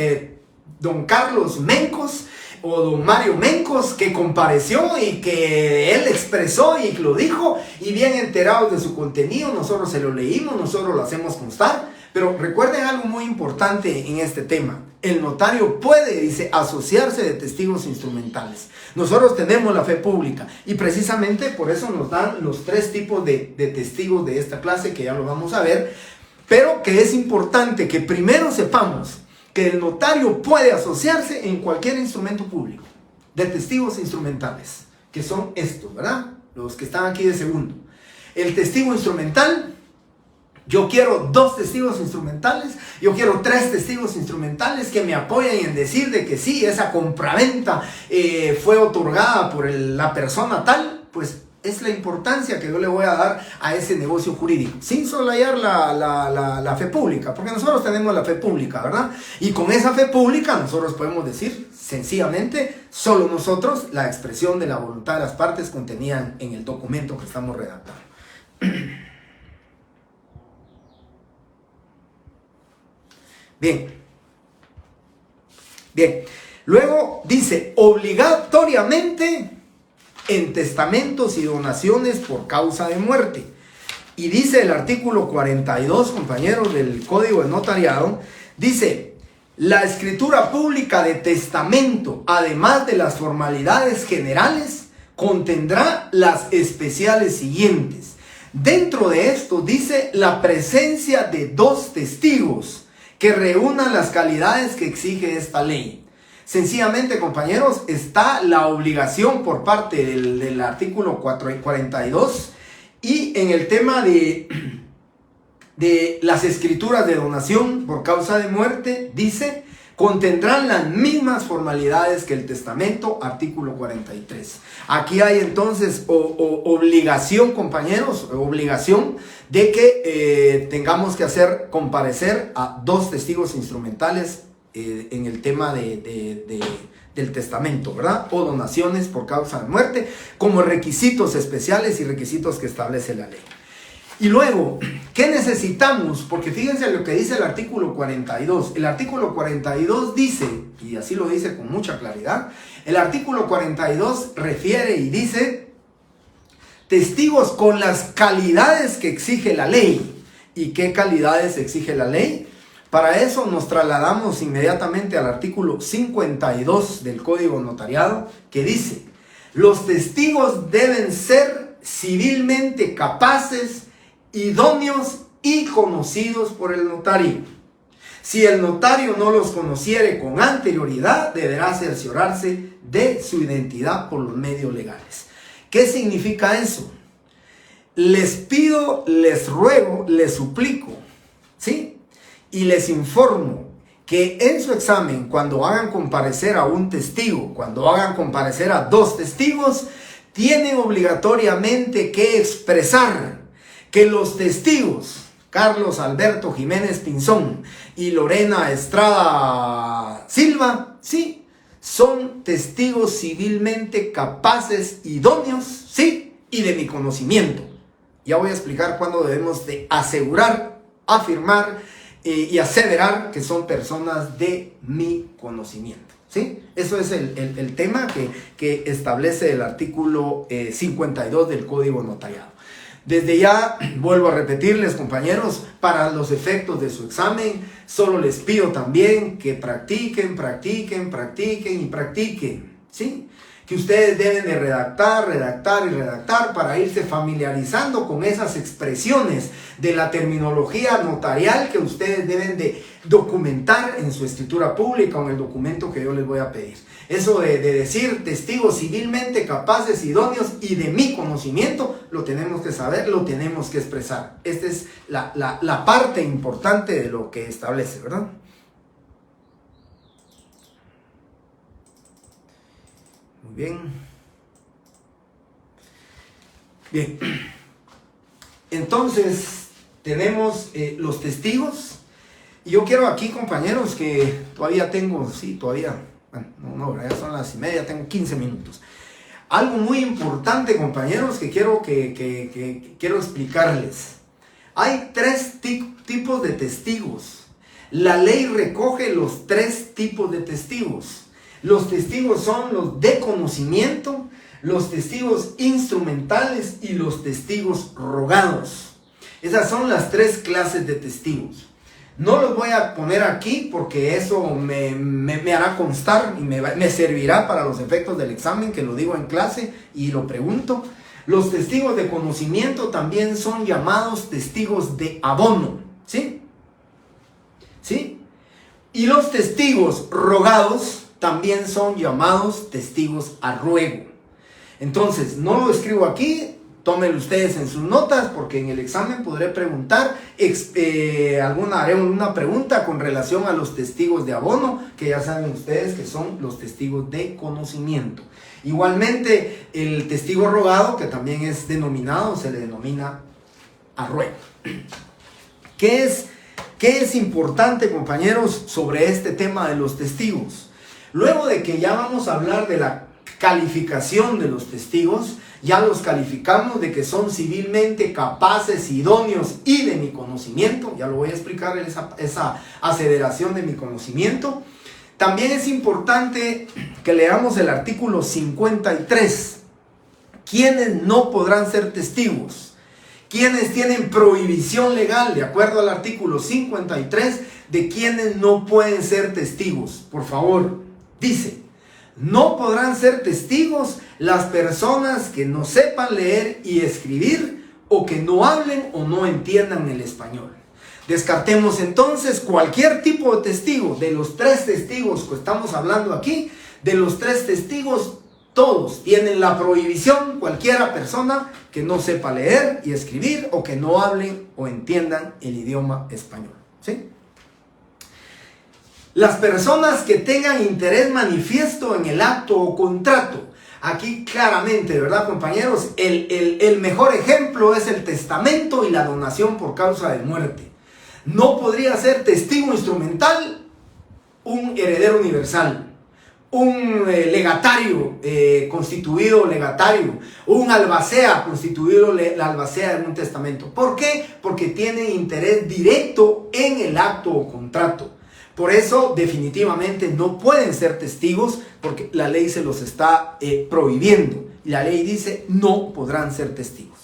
don Carlos Mencos o don Mario Mencos, que compareció y que él expresó y lo dijo, y bien enterados de su contenido, nosotros se lo leímos, nosotros lo hacemos constar. Pero recuerden algo muy importante en este tema: el notario puede, dice, asociarse de testigos instrumentales. Nosotros tenemos la fe pública y precisamente por eso nos dan los tres tipos de testigos de esta clase, que ya lo vamos a ver, pero que es importante que primero sepamos que el notario puede asociarse en cualquier instrumento público de testigos instrumentales, que son estos, ¿verdad? Los que están aquí de segundo. El testigo instrumental: yo quiero dos testigos instrumentales, yo quiero tres testigos instrumentales que me apoyen en decir de que sí, esa compraventa fue otorgada por la persona tal. Pues es la importancia que yo le voy a dar a ese negocio jurídico, sin soslayar la fe pública, porque nosotros tenemos la fe pública, ¿verdad? Y con esa fe pública nosotros podemos decir sencillamente, solo nosotros, la expresión de la voluntad de las partes contenida en el documento que estamos redactando. Bien. Luego dice, obligatoriamente en testamentos y donaciones por causa de muerte. Y dice el artículo 42, compañeros, del Código de Notariado, dice: la escritura pública de testamento, además de las formalidades generales, contendrá las especiales siguientes. Dentro de esto dice la presencia de dos testigos que reúnan las calidades que exige esta ley. Sencillamente, compañeros, está la obligación por parte del artículo 42, y en el tema de las escrituras de donación por causa de muerte, dice, contendrán las mismas formalidades que el testamento, artículo 43. Aquí hay entonces obligación, compañeros, obligación de que tengamos que hacer comparecer a dos testigos instrumentales en el tema del testamento, ¿verdad? O donaciones por causa de muerte, como requisitos especiales y requisitos que establece la ley. Y luego, ¿qué necesitamos? Porque fíjense lo que dice el artículo 42. El artículo 42 dice, y así lo dice con mucha claridad, el artículo 42 refiere y dice: testigos con las calidades que exige la ley. ¿Y qué calidades exige la ley? Para eso nos trasladamos inmediatamente al artículo 52 del Código Notariado, que dice: los testigos deben ser civilmente capaces, idóneos y conocidos por el notario. Si el notario no los conociere con anterioridad, deberá cerciorarse de su identidad por los medios legales. ¿Qué significa eso? Les pido, les ruego, les suplico, ¿sí? Y les informo que en su examen, cuando hagan comparecer a un testigo, cuando hagan comparecer a 2 testigos, tienen obligatoriamente que expresar que los testigos Carlos Alberto Jiménez Pinzón y Lorena Estrada Silva, sí, son testigos civilmente capaces, idóneos, sí, y de mi conocimiento. Ya voy a explicar cuándo debemos de asegurar, afirmar y aseverar que son personas de mi conocimiento, ¿sí? Eso es el tema que establece el artículo 52 del Código Notariado. Desde ya, vuelvo a repetirles, compañeros, para los efectos de su examen, solo les pido también que practiquen, ¿sí? Que ustedes deben de redactar para irse familiarizando con esas expresiones de la terminología notarial que ustedes deben de documentar en su escritura pública o en el documento que yo les voy a pedir. Eso de decir testigos civilmente capaces, idóneos y de mi conocimiento, lo tenemos que saber, lo tenemos que expresar. Esta es la parte importante de lo que establece, ¿verdad? Muy bien. Bien. Entonces, tenemos los testigos. Y yo quiero aquí, compañeros, que todavía tengo, bueno, ya son las 1:30, tengo 15 minutos. Algo muy importante, compañeros, que quiero explicarles. Hay 3 tipos de testigos. La ley recoge los 3 tipos de testigos. Los testigos son los de conocimiento, los testigos instrumentales y los testigos rogados. Esas son las 3 clases de testigos. No los voy a poner aquí porque eso me hará constar y me servirá para los efectos del examen, que lo digo en clase y lo pregunto. Los testigos de conocimiento también son llamados testigos de abono, ¿sí? ¿Sí? Y los testigos rogados también son llamados testigos a ruego. Entonces, no lo escribo aquí, tómenlo ustedes en sus notas, porque en el examen podré preguntar, haré una pregunta con relación a los testigos de abono, que ya saben ustedes que son los testigos de conocimiento. Igualmente, el testigo rogado, que también es denominado, se le denomina a ruego. ¿Qué es importante, compañeros, sobre este tema de los testigos? Luego de que ya vamos a hablar de la calificación de los testigos, ya los calificamos de que son civilmente capaces, idóneos y de mi conocimiento. Ya lo voy a explicar, esa aseveración de mi conocimiento. También es importante que leamos el artículo 53. ¿Quiénes no podrán ser testigos? ¿Quiénes tienen prohibición legal de acuerdo al artículo 53 de quienes no pueden ser testigos? Por favor, dice: no podrán ser testigos las personas que no sepan leer y escribir o que no hablen o no entiendan el español. Descartemos entonces cualquier tipo de testigo. De los 3 testigos que estamos hablando aquí, de los 3 testigos, todos tienen la prohibición, cualquiera persona que no sepa leer y escribir o que no hablen o entiendan el idioma español, ¿sí? Las personas que tengan interés manifiesto en el acto o contrato. Aquí claramente, ¿verdad, compañeros? El mejor ejemplo es el testamento y la donación por causa de muerte. No podría ser testigo instrumental un heredero universal. un legatario constituido legatario, un albacea constituido la albacea en un testamento. ¿Por qué? Porque tiene interés directo en el acto o contrato. Por eso definitivamente no pueden ser testigos, porque la ley se los está prohibiendo. Y la ley dice no podrán ser testigos.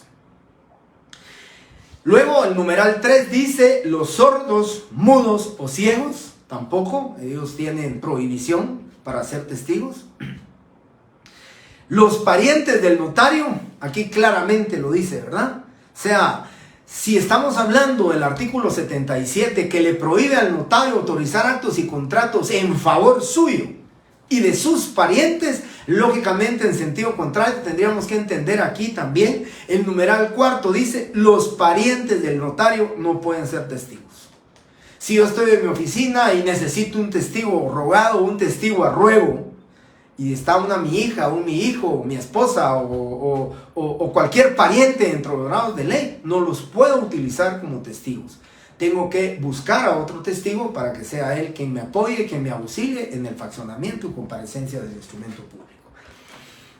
Luego el numeral 3 dice los sordos, mudos o ciegos, tampoco, ellos tienen prohibición para ser testigos. Los parientes del notario, aquí claramente lo dice, ¿verdad? O sea, si estamos hablando del artículo 77 que le prohíbe al notario autorizar actos y contratos en favor suyo y de sus parientes, lógicamente en sentido contrario tendríamos que entender aquí también el numeral 4 dice los parientes del notario no pueden ser testigos. Si yo estoy en mi oficina y necesito un testigo rogado, un testigo a ruego, y está mi hija, o mi hijo, o mi esposa, o cualquier pariente dentro de los grados de ley, no los puedo utilizar como testigos. Tengo que buscar a otro testigo para que sea él quien me apoye, quien me auxilie en el faccionamiento y comparecencia del instrumento público.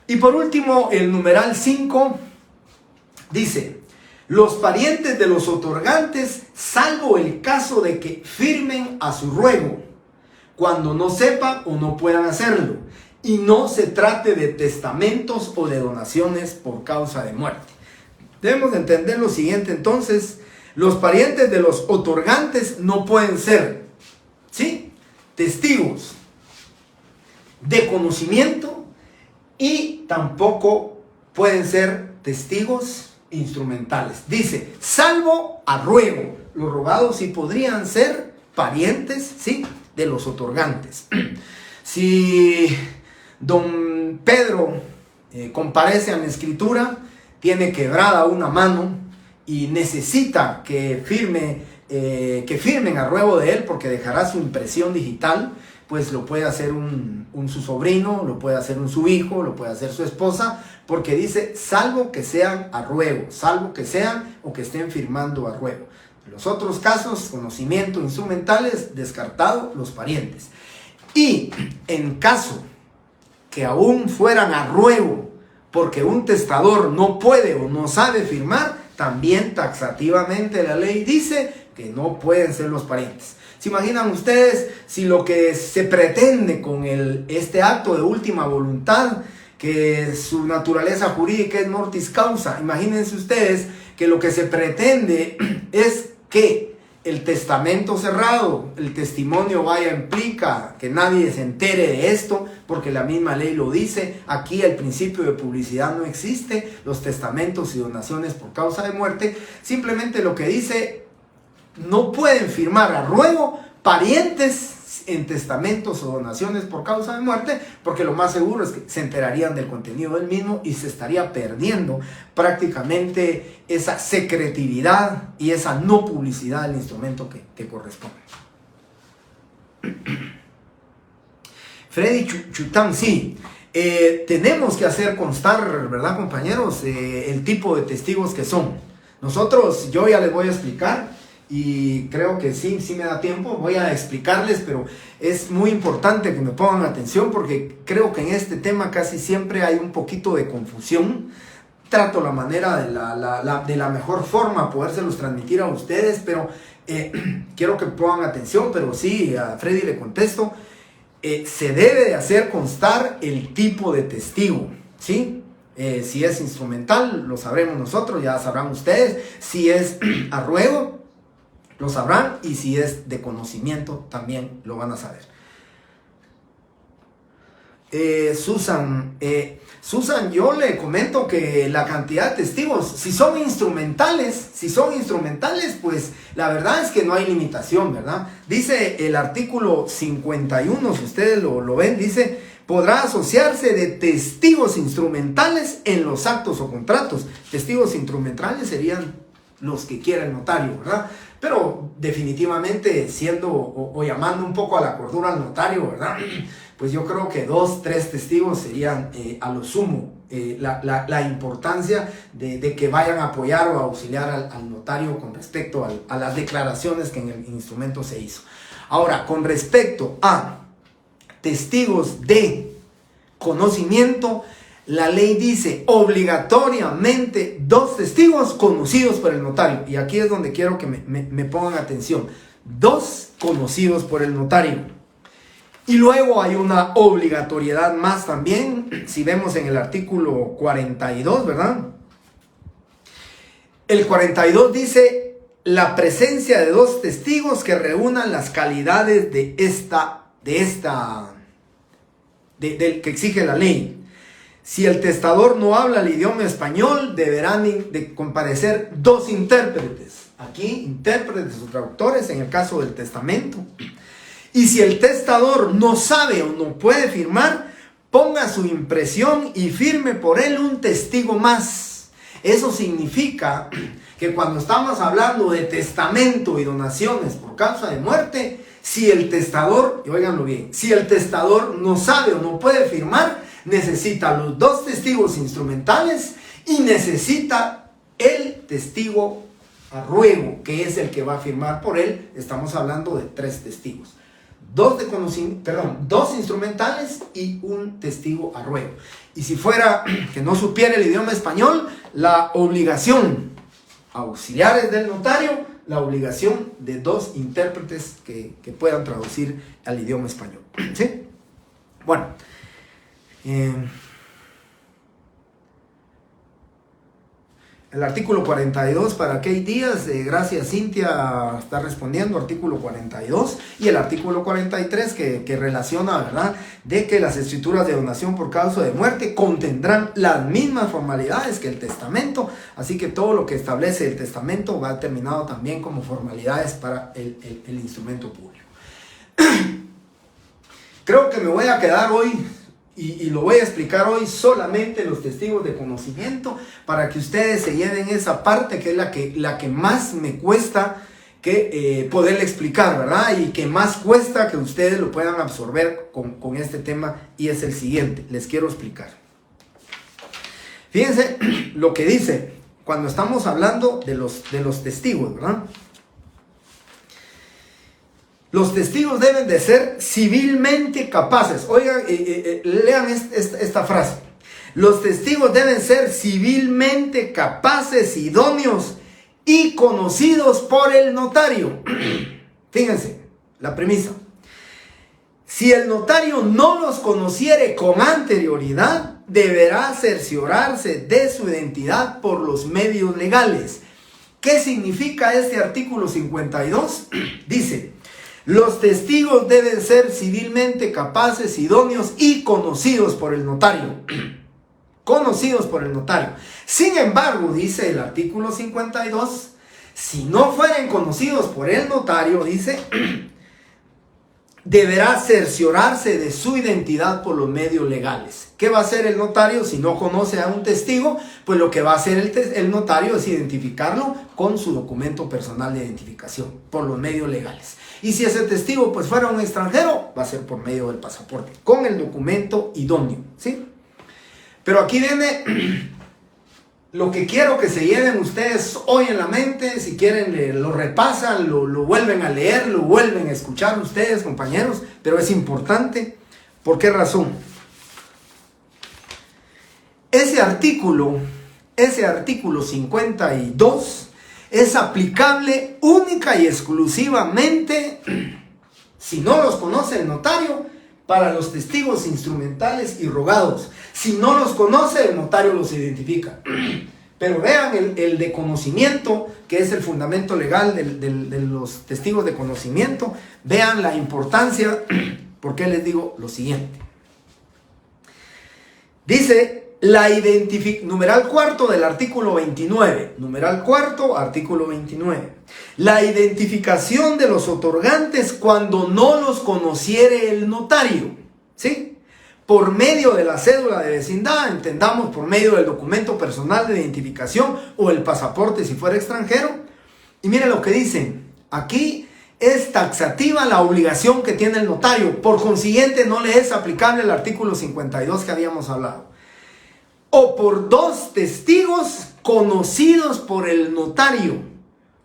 Y por último, el numeral 5 dice: los parientes de los otorgantes, salvo el caso de que firmen a su ruego, cuando no sepan o no puedan hacerlo, y no se trate de testamentos o de donaciones por causa de muerte. Debemos entender lo siguiente entonces: los parientes de los otorgantes no pueden ser, ¿sí?, testigos de conocimiento y tampoco pueden ser testigos instrumentales. Dice, salvo a ruego. Los rogados sí podrían ser parientes, ¿sí?, de los otorgantes. Si don Pedro comparece a la escritura, tiene quebrada una mano y necesita que firmen a ruego de él porque dejará su impresión digital, pues lo puede hacer su sobrino, lo puede hacer su hijo, lo puede hacer su esposa, porque dice, salvo que sean a ruego, salvo que sean o que estén firmando a ruego. En los otros casos, conocimiento instrumentales, descartado los parientes. Y en caso que aún fueran a ruego, porque un testador no puede o no sabe firmar, también taxativamente la ley dice que no pueden ser los parientes. ¿Se imaginan ustedes si lo que se pretende con este acto de última voluntad, que su naturaleza jurídica es mortis causa? Imagínense ustedes que lo que se pretende es que el testamento cerrado, el testimonio vaya implica que nadie se entere de esto, porque la misma ley lo dice. Aquí el principio de publicidad no existe, los testamentos y donaciones por causa de muerte. Simplemente lo que dice, no pueden firmar a ruego parientes en testamentos o donaciones por causa de muerte, porque lo más seguro es que se enterarían del contenido del mismo y se estaría perdiendo prácticamente esa secretividad y esa no publicidad del instrumento que corresponde. Freddy Chután, sí, tenemos que hacer constar, ¿verdad, compañeros? El tipo de testigos que son. Nosotros, yo ya les voy a explicar. Y creo que sí me da tiempo, voy a explicarles, pero es muy importante que me pongan atención porque creo que en este tema casi siempre hay un poquito de confusión. Trato la manera de la mejor forma podérselos transmitir a ustedes, pero quiero que pongan atención. Pero sí, a Freddy le contesto, se debe de hacer constar el tipo de testigo, ¿sí? Si es instrumental, lo sabremos nosotros, ya sabrán ustedes. Si es a ruego, lo sabrán, y si es de conocimiento también lo van a saber. Susan, yo le comento que la cantidad de testigos, si son instrumentales, pues la verdad es que no hay limitación, ¿verdad? Dice el artículo 51, si ustedes lo ven, dice, podrá asociarse de testigos instrumentales en los actos o contratos. Testigos instrumentales serían los que quiera el notario, ¿verdad? Pero definitivamente siendo o llamando un poco a la cordura al notario, ¿verdad? Pues yo creo que 2, 3 testigos serían a lo sumo la importancia de que vayan a apoyar o a auxiliar al notario con respecto a las declaraciones que en el instrumento se hizo. Ahora, con respecto a testigos de conocimiento, la ley dice obligatoriamente 2 testigos conocidos por el notario. Y aquí es donde quiero que me pongan atención. 2 conocidos por el notario. Y luego hay una obligatoriedad más también. Si vemos en el artículo 42, ¿verdad? El 42 dice la presencia de 2 testigos que reúnan las calidades que exige la ley. Si el testador no habla el idioma español, deberán de comparecer 2 intérpretes. Aquí, intérpretes o traductores en el caso del testamento. Y si el testador no sabe o no puede firmar, ponga su impresión y firme por él un testigo más. Eso significa que cuando estamos hablando de testamento y donaciones por causa de muerte, si el testador, y óiganlo bien, si el testador no sabe o no puede firmar, necesita los 2 testigos instrumentales y necesita el testigo a ruego, que es el que va a firmar por él. Estamos hablando de 3 testigos. 2 instrumentales y un testigo a ruego. Y si fuera que no supiera el idioma español, la obligación auxiliares del notario, la obligación de 2 intérpretes que puedan traducir al idioma español. ¿Sí? Bueno. El artículo 42, ¿para qué días? Gracias, Cintia está respondiendo, artículo 42. Y el artículo 43 que relaciona, ¿verdad?, de que las escrituras de donación por causa de muerte contendrán las mismas formalidades que el testamento. Así que todo lo que establece el testamento va determinado también como formalidades para el instrumento público. Creo que me voy a quedar hoy y lo voy a explicar hoy solamente los testigos de conocimiento, para que ustedes se lleven esa parte que es la que más me cuesta poderle explicar, ¿verdad? Y que más cuesta que ustedes lo puedan absorber con este tema, y es el siguiente. Les quiero explicar. Fíjense lo que dice cuando estamos hablando de los testigos, ¿verdad? Los testigos deben de ser civilmente capaces. Oigan, lean esta frase. Los testigos deben ser civilmente capaces, idóneos y conocidos por el notario. Fíjense, la premisa. Si el notario no los conociere con anterioridad, deberá cerciorarse de su identidad por los medios legales. ¿Qué significa este artículo 52? Dice: los testigos deben ser civilmente capaces, idóneos y conocidos por el notario. Conocidos por el notario. Sin embargo, dice el artículo 52, si no fueren conocidos por el notario, dice, deberá cerciorarse de su identidad por los medios legales. ¿Qué va a hacer el notario si no conoce a un testigo? Pues lo que va a hacer el notario es identificarlo con su documento personal de identificación por los medios legales. Y si ese testigo pues fuera un extranjero, va a ser por medio del pasaporte, con el documento idóneo, ¿sí? Pero aquí viene lo que quiero que se lleven ustedes hoy en la mente. Si quieren lo repasan, lo vuelven a leer, lo vuelven a escuchar ustedes, compañeros, pero es importante. ¿Por qué razón? Ese artículo 52 es aplicable única y exclusivamente, si no los conoce el notario, para los testigos instrumentales y rogados. Si no los conoce, el notario los identifica. Pero vean el de conocimiento, que es el fundamento legal de los testigos de conocimiento. Vean la importancia. ¿Por qué les digo lo siguiente? Dice numeral cuarto del artículo 29. Numeral cuarto, artículo 29. La identificación de los otorgantes cuando no los conociere el notario. ¿Sí? Por medio de la cédula de vecindad, entendamos por medio del documento personal de identificación o el pasaporte si fuera extranjero. Y miren lo que dicen. Aquí es taxativa la obligación que tiene el notario. Por consiguiente, no le es aplicable el artículo 52 que habíamos hablado. O por 2 testigos conocidos por el notario,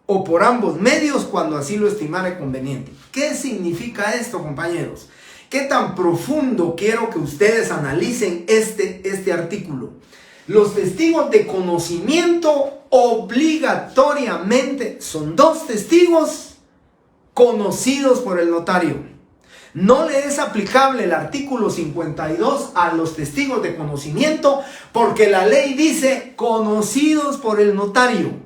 o por ambos medios cuando así lo estimare conveniente. ¿Qué significa esto, compañeros? ¿Qué tan profundo quiero que ustedes analicen este artículo? Los testigos de conocimiento obligatoriamente son 2 testigos conocidos por el notario. No le es aplicable el artículo 52 a los testigos de conocimiento porque la ley dice conocidos por el notario.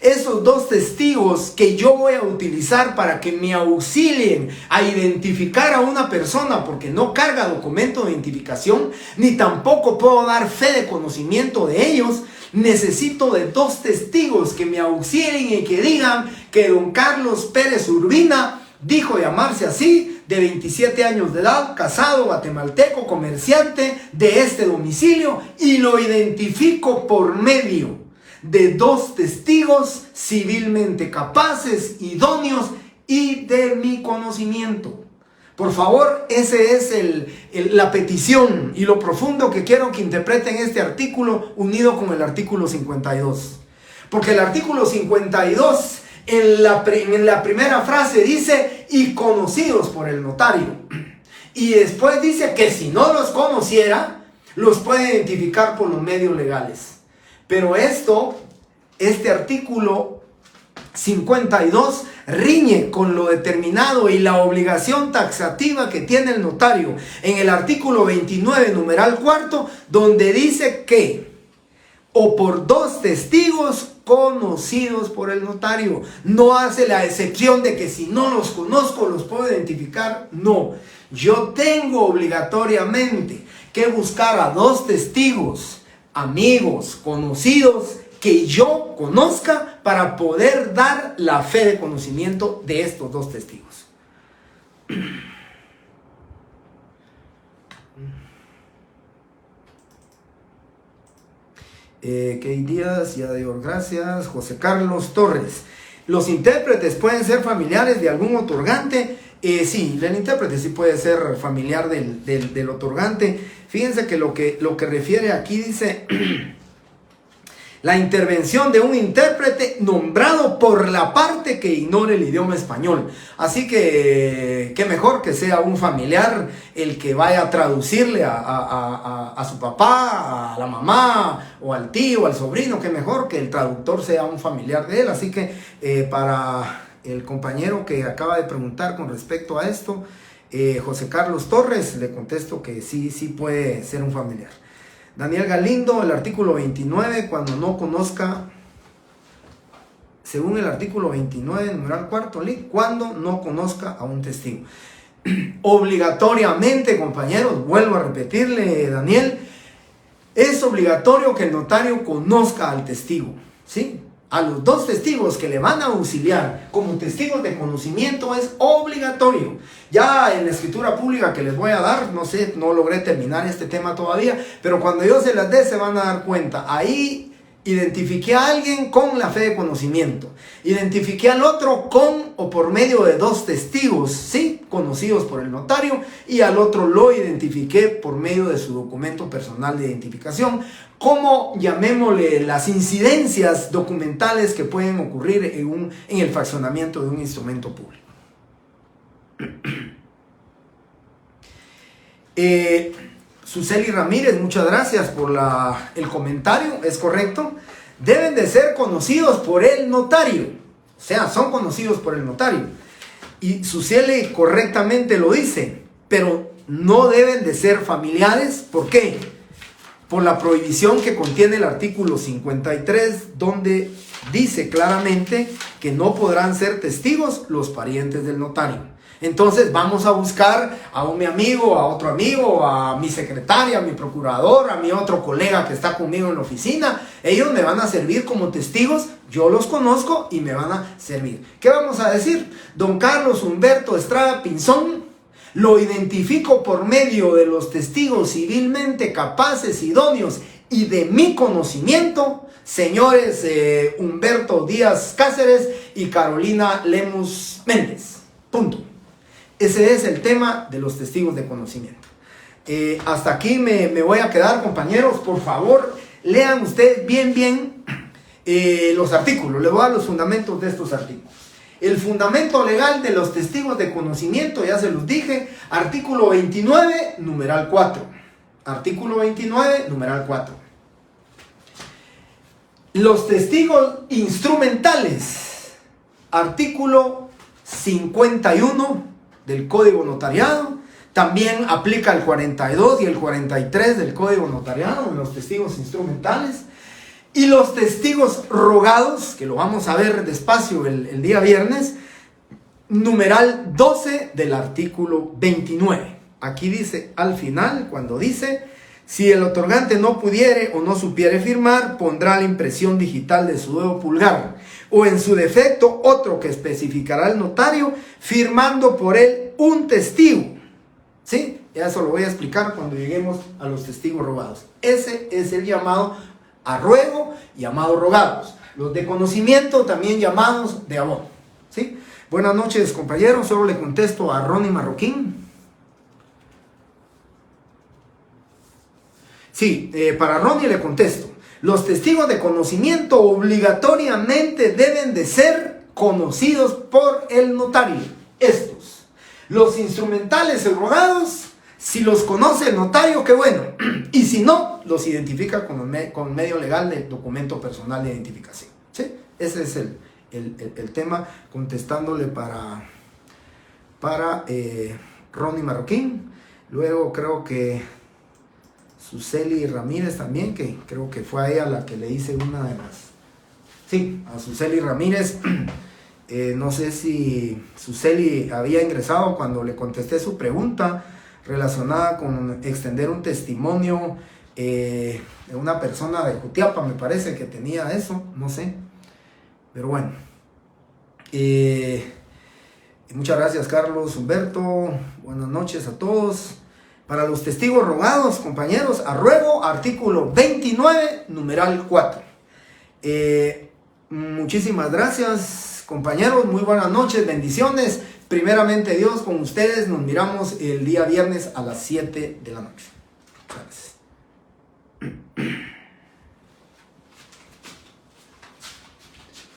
Esos 2 testigos que yo voy a utilizar para que me auxilien a identificar a una persona, porque no carga documento de identificación, ni tampoco puedo dar fe de conocimiento de ellos, necesito de 2 testigos que me auxilien y que digan que don Carlos Pérez Urbina dijo llamarse así, de 27 años de edad, casado, guatemalteco, comerciante de este domicilio, y lo identifico por medio de 2 testigos civilmente capaces, idóneos y de mi conocimiento. Por favor, ese es la petición y lo profundo que quiero que interpreten este artículo unido con el artículo 52. Porque el artículo 52 en la primera frase dice y conocidos por el notario. Y después dice que si no los conociera, los puede identificar por los medios legales. Pero este artículo 52 riñe con lo determinado y la obligación taxativa que tiene el notario en el artículo 29, numeral 4, donde dice que o por 2 testigos conocidos por el notario. No hace la excepción de que si no los conozco los puedo identificar. No, yo tengo obligatoriamente que buscar a 2 testigos, amigos, conocidos, que yo conozca para poder dar la fe de conocimiento de estos 2 testigos. Key Díaz, ya dio gracias. José Carlos Torres. Los intérpretes pueden ser familiares de algún otorgante. Sí, el intérprete sí puede ser familiar del otorgante. Fíjense que lo que refiere aquí dice la intervención de un intérprete nombrado por la parte que ignore el idioma español. Así que qué mejor que sea un familiar el que vaya a traducirle a su papá, a la mamá, o al tío, al sobrino. Qué mejor que el traductor sea un familiar de él. Así que para el compañero que acaba de preguntar con respecto a esto, José Carlos Torres, le contesto que sí puede ser un familiar. Daniel Galindo, el artículo 29, cuando no conozca, según el artículo 29, numeral 4, cuando no conozca a un testigo. Obligatoriamente, compañeros, vuelvo a repetirle, Daniel, es obligatorio que el notario conozca al testigo, ¿sí? A los 2 testigos que le van a auxiliar como testigos de conocimiento es obligatorio. Ya en la escritura pública que les voy a dar, no sé, no logré terminar este tema todavía, pero cuando yo se las dé se van a dar cuenta. Ahí identifiqué a alguien con la fe de conocimiento. Identifiqué al otro con o por medio de 2 testigos, sí, conocidos por el notario, y al otro lo identifiqué por medio de su documento personal de identificación, como llamémosle las incidencias documentales que pueden ocurrir en el fraccionamiento de un instrumento público. Suseli Ramírez, muchas gracias por el comentario, es correcto. Deben de ser conocidos por el notario, o sea, son conocidos por el notario. Y Suseli correctamente lo dice, pero no deben de ser familiares. ¿Por qué? Por la prohibición que contiene el artículo 53, donde dice claramente que no podrán ser testigos los parientes del notario. Entonces vamos a buscar a mi amigo, a otro amigo, a mi secretaria, a mi procurador, a mi otro colega que está conmigo en la oficina. Ellos me van a servir como testigos, yo los conozco y me van a servir. ¿Qué vamos a decir? Don Carlos Humberto Estrada Pinzón, lo identifico por medio de los testigos civilmente capaces, idóneos y de mi conocimiento, señores Humberto Díaz Cáceres y Carolina Lemus Méndez. Punto. Ese es el tema de los testigos de conocimiento. Hasta aquí me voy a quedar, compañeros. Por favor, lean ustedes bien los artículos. Les voy a dar los fundamentos de estos artículos. El fundamento legal de los testigos de conocimiento, ya se los dije, artículo 29, numeral 4. Artículo 29, numeral 4. Los testigos instrumentales, artículo 51 del Código Notariado, también aplica el 42 y el 43 del Código Notariado en los testigos instrumentales. Y los testigos rogados, que lo vamos a ver despacio el día viernes, numeral 12 del artículo 29. Aquí dice al final, cuando dice: si el otorgante no pudiere o no supiere firmar, pondrá la impresión digital de su dedo pulgar, o en su defecto otro que especificará el notario, firmando por él un testigo. ¿Sí? Eso lo voy a explicar cuando lleguemos a los testigos rogados. Ese es el llamado a ruego, llamados rogados. Los de conocimiento, también llamados de abono. ¿Sí? Buenas noches, compañeros. Solo le contesto a Ronnie Marroquín. Sí, para Ronnie le contesto. Los testigos de conocimiento obligatoriamente deben de ser conocidos por el notario. Estos. Los instrumentales y rogados, si los conoce el notario, qué bueno. Y si no, los identifica con medio legal de documento personal de identificación. ¿Sí? Ese es el tema, contestándole para Ronnie Marroquín. Luego creo que Suseli Ramírez también, que creo que fue a ella la que le hice una de las... Sí, a Suseli Ramírez. No sé si Suseli había ingresado cuando le contesté su pregunta relacionada con extender un testimonio de una persona de Jutiapa, me parece que tenía eso, no sé. Pero bueno. Muchas gracias, Carlos Humberto. Buenas noches a todos. Para los testigos rogados, compañeros, a ruego, artículo 29, numeral 4. Muchísimas gracias, compañeros. Muy buenas noches, bendiciones. Primeramente Dios, con ustedes nos miramos el día viernes a las 7 de la noche. Gracias.